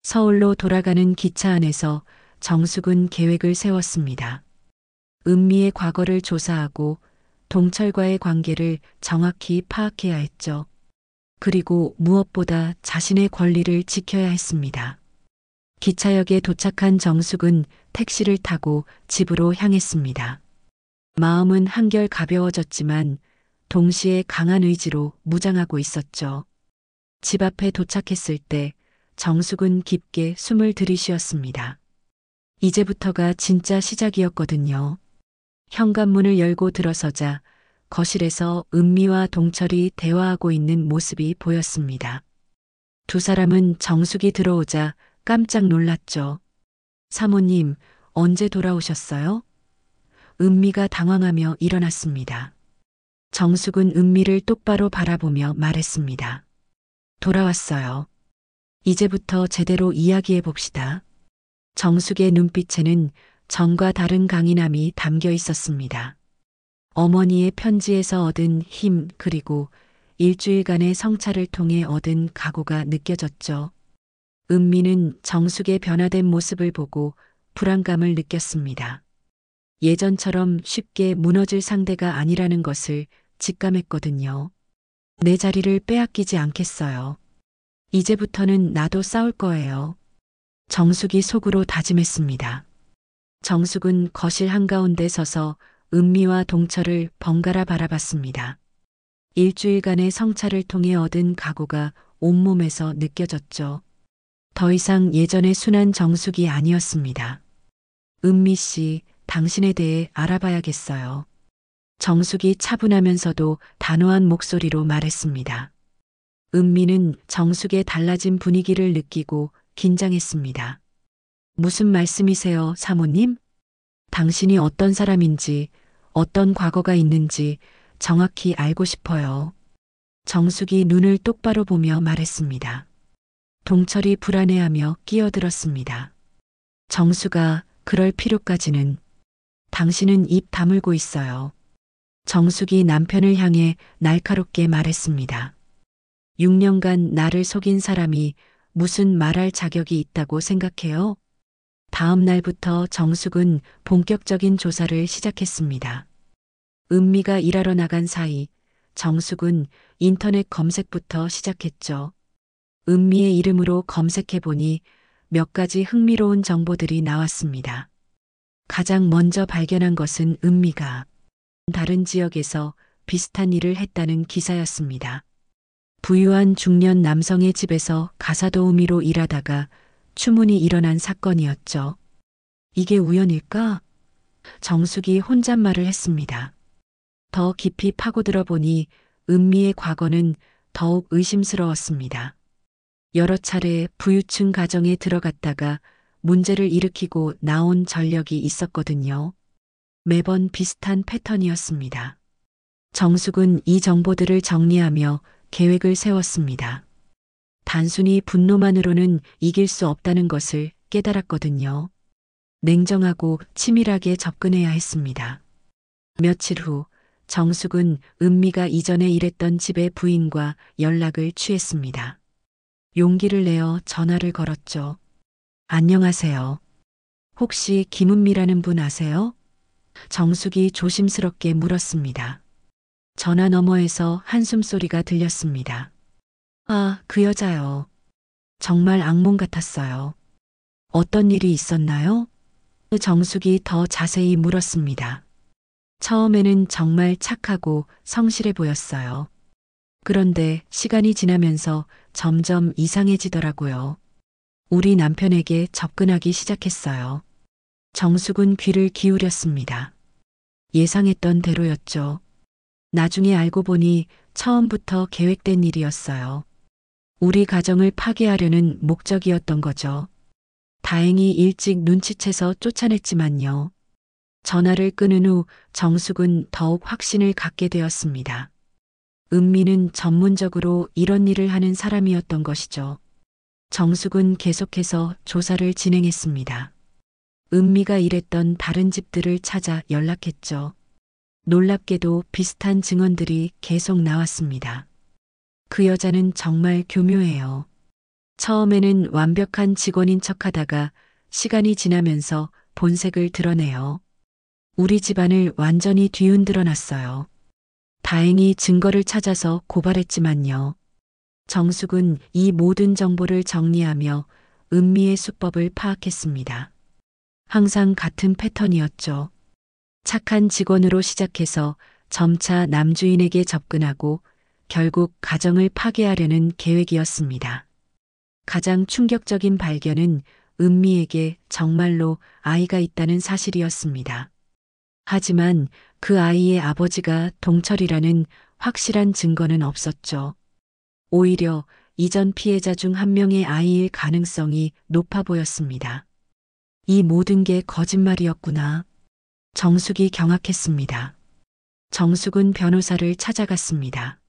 서울로 돌아가는 기차 안에서 정숙은 계획을 세웠습니다. 은미의 과거를 조사하고 동철과의 관계를 정확히 파악해야 했죠. 그리고 무엇보다 자신의 권리를 지켜야 했습니다. 기차역에 도착한 정숙은 택시를 타고 집으로 향했습니다. 마음은 한결 가벼워졌지만 동시에 강한 의지로 무장하고 있었죠. 집 앞에 도착했을 때 정숙은 깊게 숨을 들이쉬었습니다. 이제부터가 진짜 시작이었거든요. 현관문을 열고 들어서자 거실에서 은미와 동철이 대화하고 있는 모습이 보였습니다. 두 사람은 정숙이 들어오자 깜짝 놀랐죠. 사모님, 언제 돌아오셨어요? 은미가 당황하며 일어났습니다. 정숙은 은미를 똑바로 바라보며 말했습니다. 돌아왔어요. 이제부터 제대로 이야기해 봅시다. 정숙의 눈빛에는 전과 다른 강인함이 담겨 있었습니다. 어머니의 편지에서 얻은 힘 그리고 일주일간의 성찰을 통해 얻은 각오가 느껴졌죠. 은미는 정숙의 변화된 모습을 보고 불안감을 느꼈습니다. 예전처럼 쉽게 무너질 상대가 아니라는 것을 직감했거든요. 내 자리를 빼앗기지 않겠어요. 이제부터는 나도 싸울 거예요. 정숙이 속으로 다짐했습니다. 정숙은 거실 한가운데 서서 은미와 동철을 번갈아 바라봤습니다. 일주일간의 성찰을 통해 얻은 각오가 온몸에서 느껴졌죠. 더 이상 예전의 순한 정숙이 아니었습니다. 은미 씨, 당신에 대해 알아봐야겠어요. 정숙이 차분하면서도 단호한 목소리로 말했습니다. 은미는 정숙의 달라진 분위기를 느끼고 긴장했습니다. 무슨 말씀이세요, 사모님? 당신이 어떤 사람인지, 어떤 과거가 있는지 정확히 알고 싶어요. 정숙이 눈을 똑바로 보며 말했습니다. 동철이 불안해하며 끼어들었습니다. 정수가 그럴 필요까지는 당신은 입 다물고 있어요. 정숙이 남편을 향해 날카롭게 말했습니다. 6년간 나를 속인 사람이 무슨 말할 자격이 있다고 생각해요? 다음 날부터 정숙은 본격적인 조사를 시작했습니다. 은미가 일하러 나간 사이 정숙은 인터넷 검색부터 시작했죠. 은미의 이름으로 검색해보니 몇 가지 흥미로운 정보들이 나왔습니다. 가장 먼저 발견한 것은 은미가 다른 지역에서 비슷한 일을 했다는 기사였습니다. 부유한 중년 남성의 집에서 가사도우미로 일하다가 추문이 일어난 사건이었죠. 이게 우연일까? 정숙이 혼잣말을 했습니다. 더 깊이 파고들어 보니 은미의 과거는 더욱 의심스러웠습니다. 여러 차례 부유층 가정에 들어갔다가 문제를 일으키고 나온 전력이 있었거든요. 매번 비슷한 패턴이었습니다. 정숙은 이 정보들을 정리하며 계획을 세웠습니다. 단순히 분노만으로는 이길 수 없다는 것을 깨달았거든요. 냉정하고 치밀하게 접근해야 했습니다. 며칠 후 정숙은 은미가 이전에 일했던 집의 부인과 연락을 취했습니다. 용기를 내어 전화를 걸었죠. 안녕하세요. 혹시 김은미라는 분 아세요? 정숙이 조심스럽게 물었습니다. 전화 너머에서 한숨소리가 들렸습니다. 아, 그 여자요. 정말 악몽 같았어요. 어떤 일이 있었나요? 정숙이 더 자세히 물었습니다. 처음에는 정말 착하고 성실해 보였어요. 그런데 시간이 지나면서 점점 이상해지더라고요. 우리 남편에게 접근하기 시작했어요. 정숙은 귀를 기울였습니다. 예상했던 대로였죠. 나중에 알고 보니 처음부터 계획된 일이었어요. 우리 가정을 파괴하려는 목적이었던 거죠. 다행히 일찍 눈치채서 쫓아냈지만요. 전화를 끊은 후 정숙은 더욱 확신을 갖게 되었습니다. 은미는 전문적으로 이런 일을 하는 사람이었던 것이죠. 정숙은 계속해서 조사를 진행했습니다. 은미가 일했던 다른 집들을 찾아 연락했죠. 놀랍게도 비슷한 증언들이 계속 나왔습니다. 그 여자는 정말 교묘해요. 처음에는 완벽한 직원인 척하다가 시간이 지나면서 본색을 드러내요. 우리 집안을 완전히 뒤흔들어 놨어요. 다행히 증거를 찾아서 고발했지만요. 정숙은 이 모든 정보를 정리하며 은미의 수법을 파악했습니다. 항상 같은 패턴이었죠. 착한 직원으로 시작해서 점차 남주인에게 접근하고 결국 가정을 파괴하려는 계획이었습니다. 가장 충격적인 발견은 은미에게 정말로 아이가 있다는 사실이었습니다. 하지만 그 아이의 아버지가 동철이라는 확실한 증거는 없었죠. 오히려 이전 피해자 중 한 명의 아이일 가능성이 높아 보였습니다. 이 모든 게 거짓말이었구나. 정숙이 경악했습니다. 정숙은 변호사를 찾아갔습니다.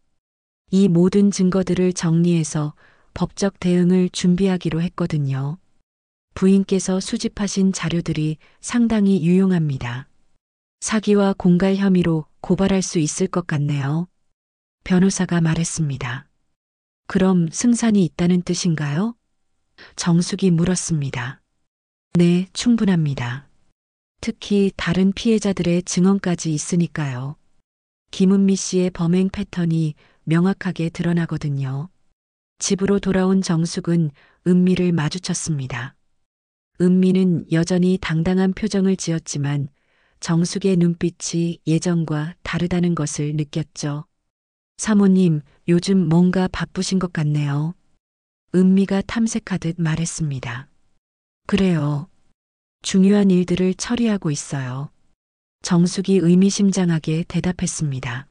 이 모든 증거들을 정리해서 법적 대응을 준비하기로 했거든요. 부인께서 수집하신 자료들이 상당히 유용합니다. 사기와 공갈 혐의로 고발할 수 있을 것 같네요. 변호사가 말했습니다. 그럼 승산이 있다는 뜻인가요? 정숙이 물었습니다. 네, 충분합니다. 특히 다른 피해자들의 증언까지 있으니까요. 김은미 씨의 범행 패턴이 명확하게 드러나거든요. 집으로 돌아온 정숙은 은미를 마주쳤습니다. 은미는 여전히 당당한 표정을 지었지만 정숙의 눈빛이 예전과 다르다는 것을 느꼈죠. 사모님, 요즘 뭔가 바쁘신 것 같네요. 은미가 탐색하듯 말했습니다. 그래요. 중요한 일들을 처리하고 있어요. 정숙이 의미심장하게 대답했습니다.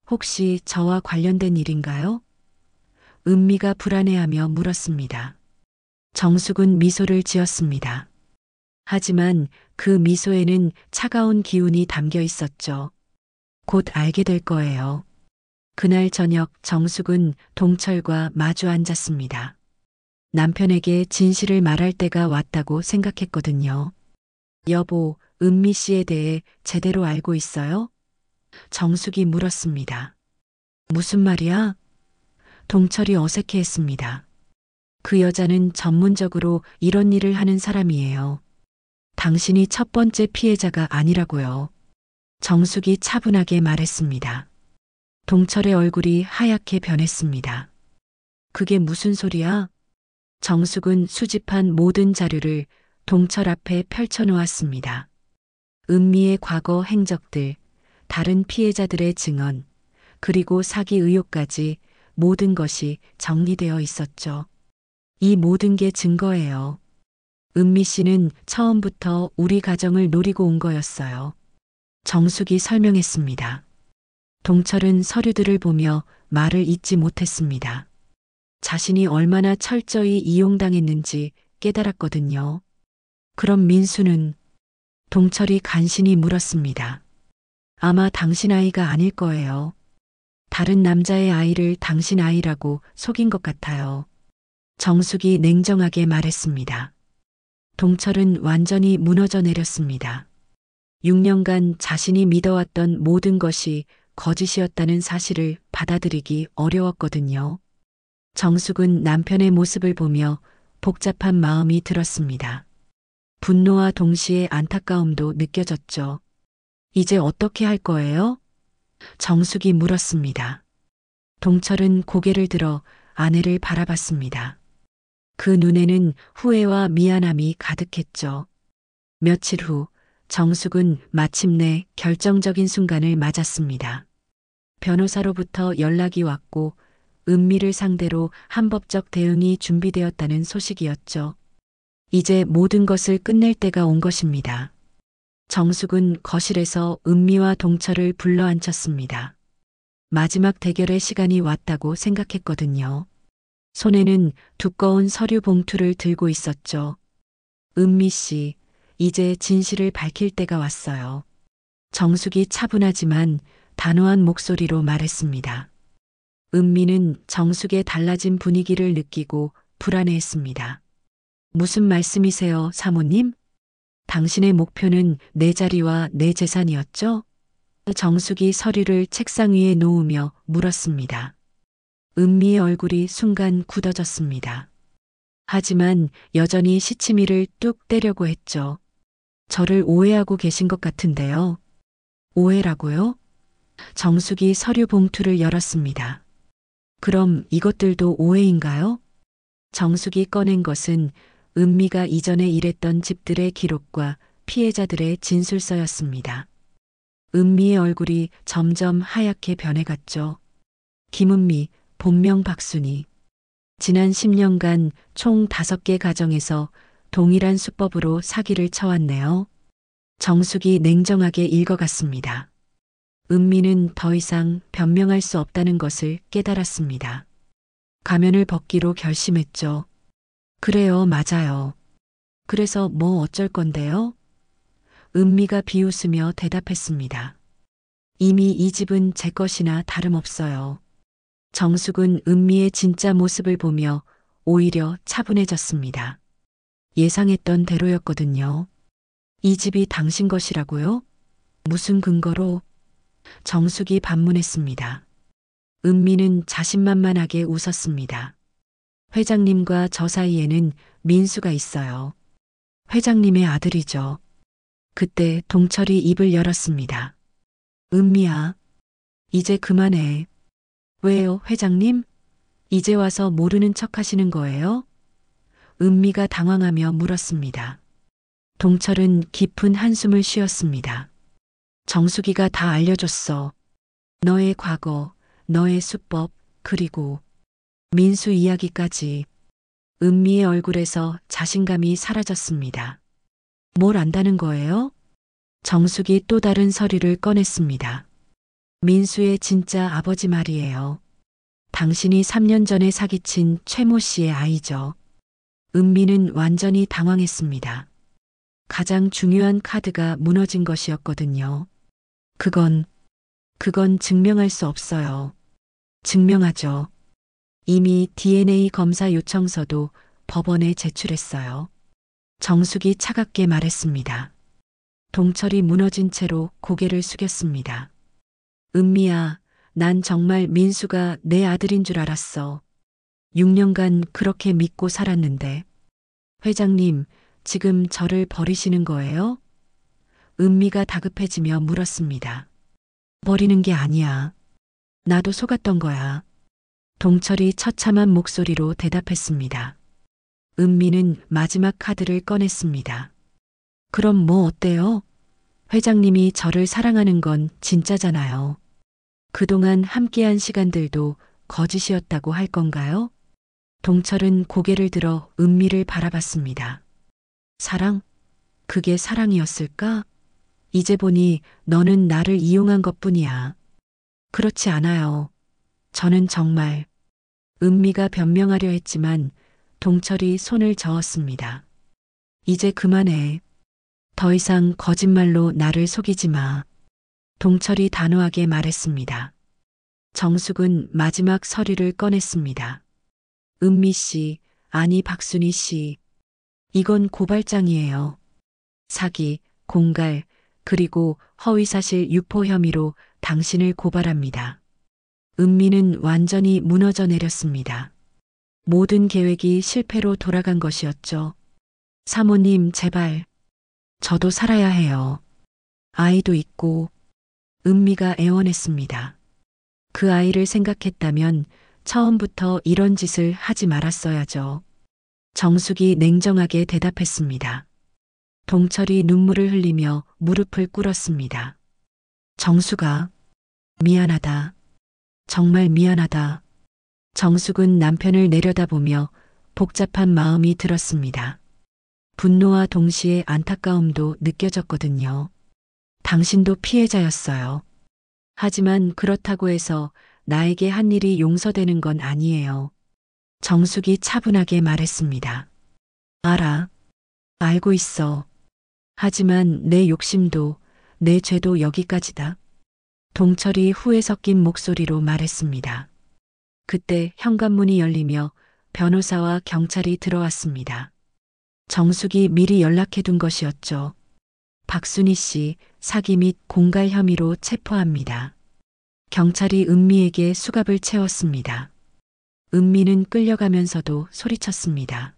혹시 저와 관련된 일인가요? 은미가 불안해하며 물었습니다. 정숙은 미소를 지었습니다. 하지만 그 미소에는 차가운 기운이 담겨 있었죠. 곧 알게 될 거예요. 그날 저녁 정숙은 동철과 마주 앉았습니다. 남편에게 진실을 말할 때가 왔다고 생각했거든요. 여보, 은미 씨에 대해 제대로 알고 있어요? 정숙이 물었습니다. 무슨 말이야? 동철이 어색해했습니다. 그 여자는 전문적으로 이런 일을 하는 사람이에요. 당신이 첫 번째 피해자가 아니라고요. 정숙이 차분하게 말했습니다. 동철의 얼굴이 하얗게 변했습니다. 그게 무슨 소리야? 정숙은 수집한 모든 자료를 동철 앞에 펼쳐놓았습니다. 은미의 과거 행적들, 다른 피해자들의 증언, 그리고 사기 의혹까지 모든 것이 정리되어 있었죠. 이 모든 게 증거예요. 은미 씨는 처음부터 우리 가정을 노리고 온 거였어요. 정숙이 설명했습니다. 동철은 서류들을 보며 말을 잇지 못했습니다. 자신이 얼마나 철저히 이용당했는지 깨달았거든요. 그럼 민수는? 동철이 간신히 물었습니다. 아마 당신 아이가 아닐 거예요. 다른 남자의 아이를 당신 아이라고 속인 것 같아요. 정숙이 냉정하게 말했습니다. 동철은 완전히 무너져 내렸습니다. 6년간 자신이 믿어왔던 모든 것이 거짓이었다는 사실을 받아들이기 어려웠거든요. 정숙은 남편의 모습을 보며 복잡한 마음이 들었습니다. 분노와 동시에 안타까움도 느껴졌죠. 이제 어떻게 할 거예요? 정숙이 물었습니다. 동철은 고개를 들어 아내를 바라봤습니다. 그 눈에는 후회와 미안함이 가득했죠. 며칠 후 정숙은 마침내 결정적인 순간을 맞았습니다. 변호사로부터 연락이 왔고 은미를 상대로 합법적 대응이 준비되었다는 소식이었죠. 이제 모든 것을 끝낼 때가 온 것입니다. 정숙은 거실에서 은미와 동철을 불러앉혔습니다. 마지막 대결의 시간이 왔다고 생각했거든요. 손에는 두꺼운 서류 봉투를 들고 있었죠. 은미 씨, 이제 진실을 밝힐 때가 왔어요. 정숙이 차분하지만 단호한 목소리로 말했습니다. 은미는 정숙의 달라진 분위기를 느끼고 불안해했습니다. 무슨 말씀이세요, 사모님? 당신의 목표는 내 자리와 내 재산이었죠? 정숙이 서류를 책상 위에 놓으며 물었습니다. 은미의 얼굴이 순간 굳어졌습니다. 하지만 여전히 시치미를 뚝 떼려고 했죠. 저를 오해하고 계신 것 같은데요. 오해라고요? 정숙이 서류 봉투를 열었습니다. 그럼 이것들도 오해인가요? 정숙이 꺼낸 것은 은미가 이전에 일했던 집들의 기록과 피해자들의 진술서였습니다. 은미의 얼굴이 점점 하얗게 변해갔죠. 김은미, 본명 박순희. 지난 10년간 총 5개 가정에서 동일한 수법으로 사기를 쳐왔네요. 정숙이 냉정하게 읽어갔습니다. 은미는 더 이상 변명할 수 없다는 것을 깨달았습니다. 가면을 벗기로 결심했죠. 그래요, 맞아요. 그래서 뭐 어쩔 건데요? 은미가 비웃으며 대답했습니다. 이미 이 집은 제 것이나 다름없어요. 정숙은 은미의 진짜 모습을 보며 오히려 차분해졌습니다. 예상했던 대로였거든요. 이 집이 당신 것이라고요? 무슨 근거로? 정숙이 반문했습니다. 은미는 자신만만하게 웃었습니다. 회장님과 저 사이에는 민수가 있어요. 회장님의 아들이죠. 그때 동철이 입을 열었습니다. 은미야, 이제 그만해. 왜요, 회장님? 이제 와서 모르는 척 하시는 거예요? 은미가 당황하며 물었습니다. 동철은 깊은 한숨을 쉬었습니다. 정숙이가 다 알려줬어. 너의 과거, 너의 수법, 그리고 민수 이야기까지. 은미의 얼굴에서 자신감이 사라졌습니다. 뭘 안다는 거예요? 정숙이 또 다른 서류를 꺼냈습니다. 민수의 진짜 아버지 말이에요. 당신이 3년 전에 사기친 최모 씨의 아이죠. 은미는 완전히 당황했습니다. 가장 중요한 카드가 무너진 것이었거든요. 그건 증명할 수 없어요. 증명하죠. 이미 DNA 검사 요청서도 법원에 제출했어요. 정숙이 차갑게 말했습니다. 동철이 무너진 채로 고개를 숙였습니다. 은미야, 난 정말 민수가 내 아들인 줄 알았어. 6년간 그렇게 믿고 살았는데. 회장님, 지금 저를 버리시는 거예요? 은미가 다급해지며 물었습니다. 버리는 게 아니야. 나도 속았던 거야. 동철이 처참한 목소리로 대답했습니다. 은미는 마지막 카드를 꺼냈습니다. 그럼 뭐 어때요? 회장님이 저를 사랑하는 건 진짜잖아요. 그동안 함께한 시간들도 거짓이었다고 할 건가요? 동철은 고개를 들어 은미를 바라봤습니다. 사랑? 그게 사랑이었을까? 이제 보니 너는 나를 이용한 것뿐이야. 그렇지 않아요. 저는 정말 은미가 변명하려 했지만 동철이 손을 저었습니다. 이제 그만해. 더 이상 거짓말로 나를 속이지 마. 동철이 단호하게 말했습니다. 정숙은 마지막 서류를 꺼냈습니다. 은미 씨, 아니 박순희 씨. 이건 고발장이에요. 사기, 공갈, 그리고 허위사실 유포 혐의로 당신을 고발합니다. 은미는 완전히 무너져 내렸습니다. 모든 계획이 실패로 돌아간 것이었죠. 사모님, 제발. 저도 살아야 해요. 아이도 있고. 은미가 애원했습니다. 그 아이를 생각했다면 처음부터 이런 짓을 하지 말았어야죠. 정숙이 냉정하게 대답했습니다. 동철이 눈물을 흘리며 무릎을 꿇었습니다. 정숙아, 미안하다. 정말 미안하다. 정숙은 남편을 내려다보며 복잡한 마음이 들었습니다. 분노와 동시에 안타까움도 느껴졌거든요. 당신도 피해자였어요. 하지만 그렇다고 해서 나에게 한 일이 용서되는 건 아니에요. 정숙이 차분하게 말했습니다. 알아. 알고 있어. 하지만 내 욕심도, 내 죄도 여기까지다. 동철이 후회 섞인 목소리로 말했습니다. 그때 현관문이 열리며 변호사와 경찰이 들어왔습니다. 정숙이 미리 연락해둔 것이었죠. 박순희 씨 사기 및 공갈 혐의로 체포합니다. 경찰이 은미에게 수갑을 채웠습니다. 은미는 끌려가면서도 소리쳤습니다.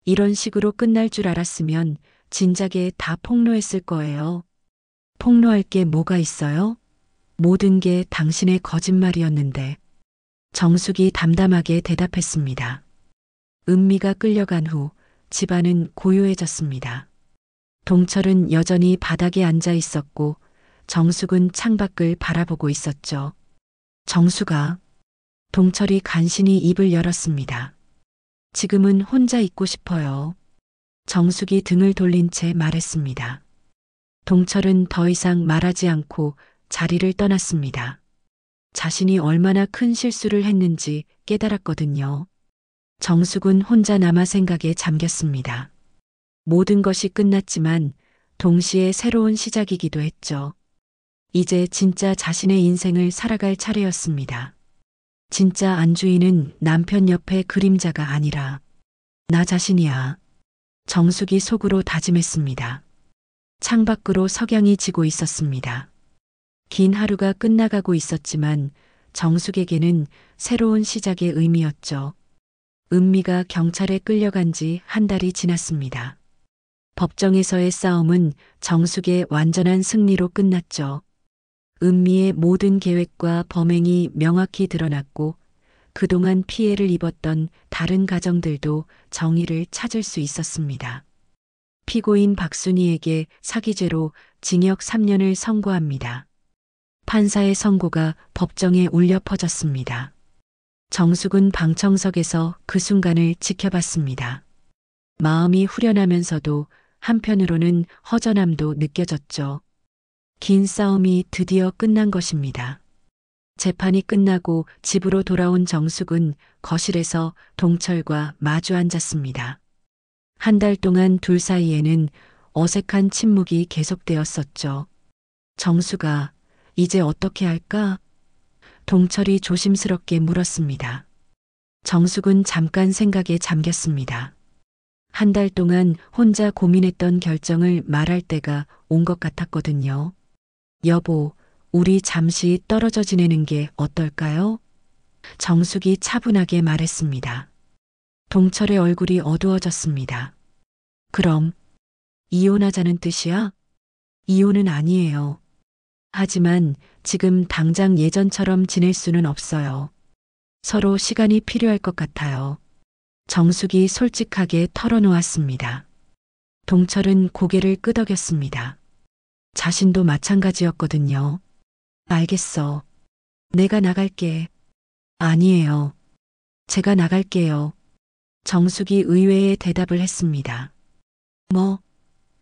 이런 식으로 끝날 줄 알았으면 진작에 다 폭로했을 거예요. 폭로할 게 뭐가 있어요? 모든 게 당신의 거짓말이었는데. 정숙이 담담하게 대답했습니다. 은미가 끌려간 후 집안은 고요해졌습니다. 동철은 여전히 바닥에 앉아 있었고 정숙은 창밖을 바라보고 있었죠. 정숙아. 동철이 간신히 입을 열었습니다. 지금은 혼자 있고 싶어요. 정숙이 등을 돌린 채 말했습니다. 동철은 더 이상 말하지 않고 자리를 떠났습니다. 자신이 얼마나 큰 실수를 했는지 깨달았거든요. 정숙은 혼자 남아 생각에 잠겼습니다. 모든 것이 끝났지만 동시에 새로운 시작이기도 했죠. 이제 진짜 자신의 인생을 살아갈 차례였습니다. 진짜 안주인은 남편 옆에 그림자가 아니라 나 자신이야. 정숙이 속으로 다짐했습니다. 창밖으로 석양이 지고 있었습니다. 긴 하루가 끝나가고 있었지만 정숙에게는 새로운 시작의 의미였죠. 은미가 경찰에 끌려간 지 한 달이 지났습니다. 법정에서의 싸움은 정숙의 완전한 승리로 끝났죠. 은미의 모든 계획과 범행이 명확히 드러났고 그동안 피해를 입었던 다른 가정들도 정의를 찾을 수 있었습니다. 피고인 박순희에게 사기죄로 징역 3년을 선고합니다. 판사의 선고가 법정에 울려 퍼졌습니다. 정숙은 방청석에서 그 순간을 지켜봤습니다. 마음이 후련하면서도 한편으로는 허전함도 느껴졌죠. 긴 싸움이 드디어 끝난 것입니다. 재판이 끝나고 집으로 돌아온 정숙은 거실에서 동철과 마주 앉았습니다. 한 달 동안 둘 사이에는 어색한 침묵이 계속되었었죠. 정숙아, 이제 어떻게 할까? 동철이 조심스럽게 물었습니다. 정숙은 잠깐 생각에 잠겼습니다. 한 달 동안 혼자 고민했던 결정을 말할 때가 온 것 같았거든요. 여보, 우리 잠시 떨어져 지내는 게 어떨까요? 정숙이 차분하게 말했습니다. 동철의 얼굴이 어두워졌습니다. 그럼 이혼하자는 뜻이야? 이혼은 아니에요. 하지만 지금 당장 예전처럼 지낼 수는 없어요. 서로 시간이 필요할 것 같아요. 정숙이 솔직하게 털어놓았습니다. 동철은 고개를 끄덕였습니다. 자신도 마찬가지였거든요. 알겠어. 내가 나갈게. 아니에요. 제가 나갈게요. 정숙이 의외의 대답을 했습니다. 뭐,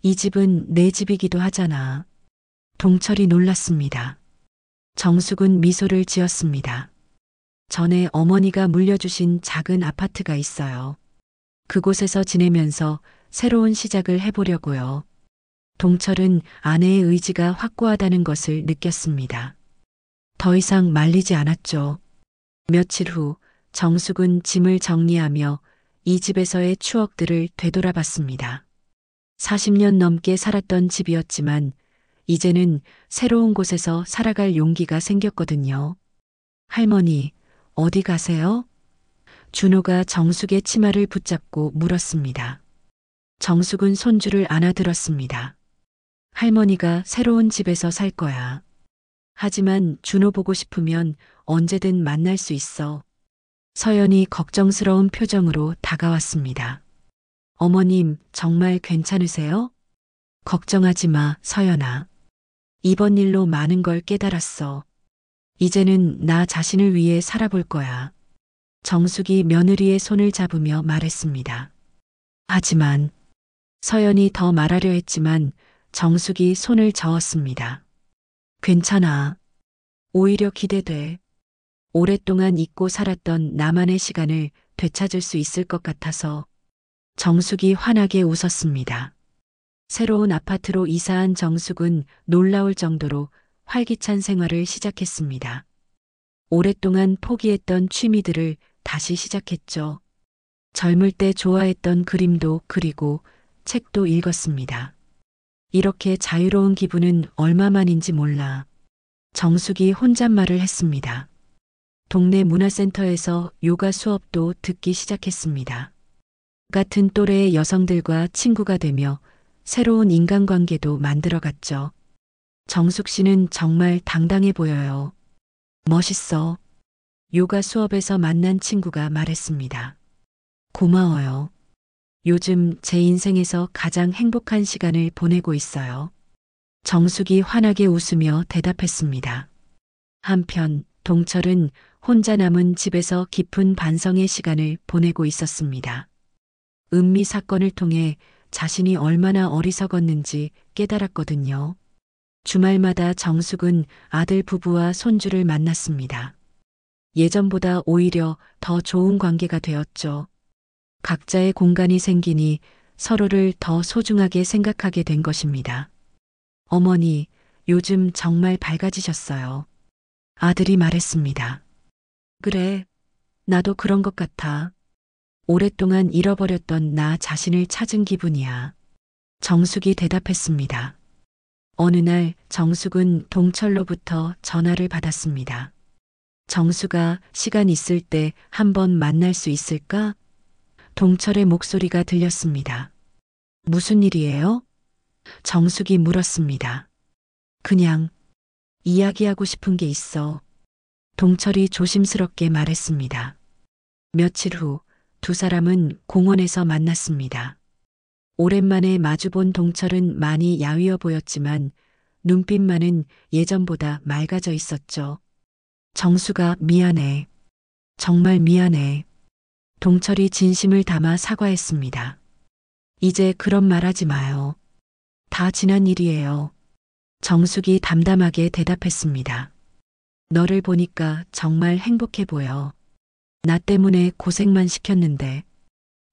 이 집은 내 집이기도 하잖아. 동철이 놀랐습니다. 정숙은 미소를 지었습니다. 전에 어머니가 물려주신 작은 아파트가 있어요. 그곳에서 지내면서 새로운 시작을 해보려고요. 동철은 아내의 의지가 확고하다는 것을 느꼈습니다. 더 이상 말리지 않았죠. 며칠 후 정숙은 짐을 정리하며 이 집에서의 추억들을 되돌아봤습니다. 40년 넘게 살았던 집이었지만 이제는 새로운 곳에서 살아갈 용기가 생겼거든요. 할머니, 어디 가세요? 준호가 정숙의 치마를 붙잡고 물었습니다. 정숙은 손주를 안아들었습니다. 할머니가 새로운 집에서 살 거야. 하지만 준호 보고 싶으면 언제든 만날 수 있어. 서연이 걱정스러운 표정으로 다가왔습니다. 어머님, 정말 괜찮으세요? 걱정하지 마, 서연아. 이번 일로 많은 걸 깨달았어. 이제는 나 자신을 위해 살아볼 거야. 정숙이 며느리의 손을 잡으며 말했습니다. 하지만 서연이 더 말하려 했지만 정숙이 손을 저었습니다. 괜찮아. 오히려 기대돼. 오랫동안 잊고 살았던 나만의 시간을 되찾을 수 있을 것 같아서. 정숙이 환하게 웃었습니다. 새로운 아파트로 이사한 정숙은 놀라울 정도로 활기찬 생활을 시작했습니다. 오랫동안 포기했던 취미들을 다시 시작했죠. 젊을 때 좋아했던 그림도 그리고 책도 읽었습니다. 이렇게 자유로운 기분은 얼마만인지 몰라. 정숙이 혼잣말을 했습니다. 동네 문화센터에서 요가 수업도 듣기 시작했습니다. 같은 또래의 여성들과 친구가 되며 새로운 인간관계도 만들어갔죠. 정숙 씨는 정말 당당해 보여요. 멋있어. 요가 수업에서 만난 친구가 말했습니다. 고마워요. 요즘 제 인생에서 가장 행복한 시간을 보내고 있어요. 정숙이 환하게 웃으며 대답했습니다. 한편 동철은 혼자 남은 집에서 깊은 반성의 시간을 보내고 있었습니다. 은미 사건을 통해 자신이 얼마나 어리석었는지 깨달았거든요. 주말마다 정숙은 아들 부부와 손주를 만났습니다. 예전보다 오히려 더 좋은 관계가 되었죠. 각자의 공간이 생기니 서로를 더 소중하게 생각하게 된 것입니다. 어머니, 요즘 정말 밝아지셨어요. 아들이 말했습니다. 그래, 나도 그런 것 같아. 오랫동안 잃어버렸던 나 자신을 찾은 기분이야. 정숙이 대답했습니다. 어느 날 정숙은 동철로부터 전화를 받았습니다. 정숙아, 시간 있을 때 한번 만날 수 있을까? 동철의 목소리가 들렸습니다. 무슨 일이에요? 정숙이 물었습니다. 그냥 이야기하고 싶은 게 있어. 동철이 조심스럽게 말했습니다. 며칠 후 두 사람은 공원에서 만났습니다. 오랜만에 마주본 동철은 많이 야위어 보였지만 눈빛만은 예전보다 맑아져 있었죠. 정수가 미안해. 정말 미안해. 동철이 진심을 담아 사과했습니다. 이제 그런 말 하지 마요. 다 지난 일이에요. 정숙이 담담하게 대답했습니다. 너를 보니까 정말 행복해 보여. 나 때문에 고생만 시켰는데.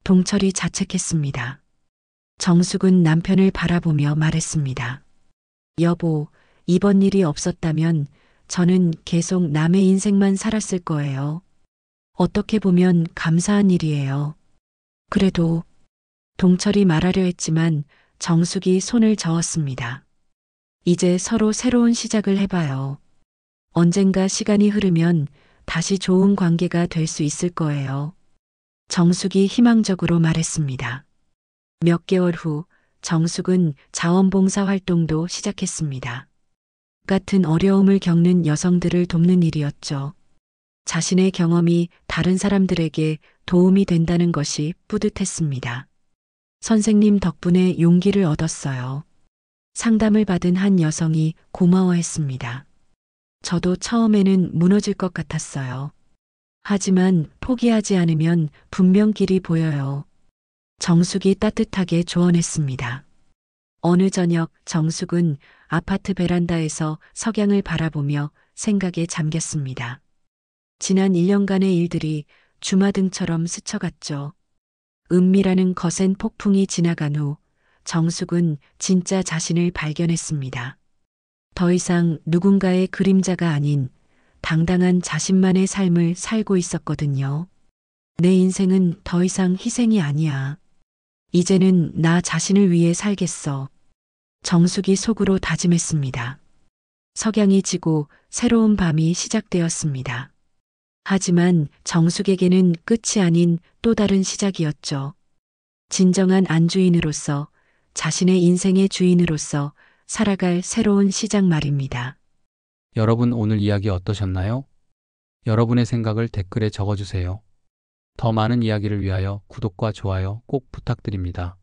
동철이 자책했습니다. 정숙은 남편을 바라보며 말했습니다. 여보, 이번 일이 없었다면 저는 계속 남의 인생만 살았을 거예요. 어떻게 보면 감사한 일이에요. 그래도 동철이 말하려 했지만 정숙이 손을 저었습니다. 이제 서로 새로운 시작을 해봐요. 언젠가 시간이 흐르면 다시 좋은 관계가 될 수 있을 거예요. 정숙이 희망적으로 말했습니다. 몇 개월 후 정숙은 자원봉사 활동도 시작했습니다. 같은 어려움을 겪는 여성들을 돕는 일이었죠. 자신의 경험이 다른 사람들에게 도움이 된다는 것이 뿌듯했습니다. 선생님 덕분에 용기를 얻었어요. 상담을 받은 한 여성이 고마워했습니다. 저도 처음에는 무너질 것 같았어요. 하지만 포기하지 않으면 분명 길이 보여요. 정숙이 따뜻하게 조언했습니다. 어느 저녁 정숙은 아파트 베란다에서 석양을 바라보며 생각에 잠겼습니다. 지난 1년간의 일들이 주마등처럼 스쳐갔죠. 은미라는 거센 폭풍이 지나간 후 정숙은 진짜 자신을 발견했습니다. 더 이상 누군가의 그림자가 아닌 당당한 자신만의 삶을 살고 있었거든요. 내 인생은 더 이상 희생이 아니야. 이제는 나 자신을 위해 살겠어. 정숙이 속으로 다짐했습니다. 석양이 지고 새로운 밤이 시작되었습니다. 하지만 정숙에게는 끝이 아닌 또 다른 시작이었죠. 진정한 안주인으로서, 자신의 인생의 주인으로서 살아갈 새로운 시작 말입니다. 여러분 오늘 이야기 어떠셨나요? 여러분의 생각을 댓글에 적어주세요. 더 많은 이야기를 위하여 구독과 좋아요 꼭 부탁드립니다.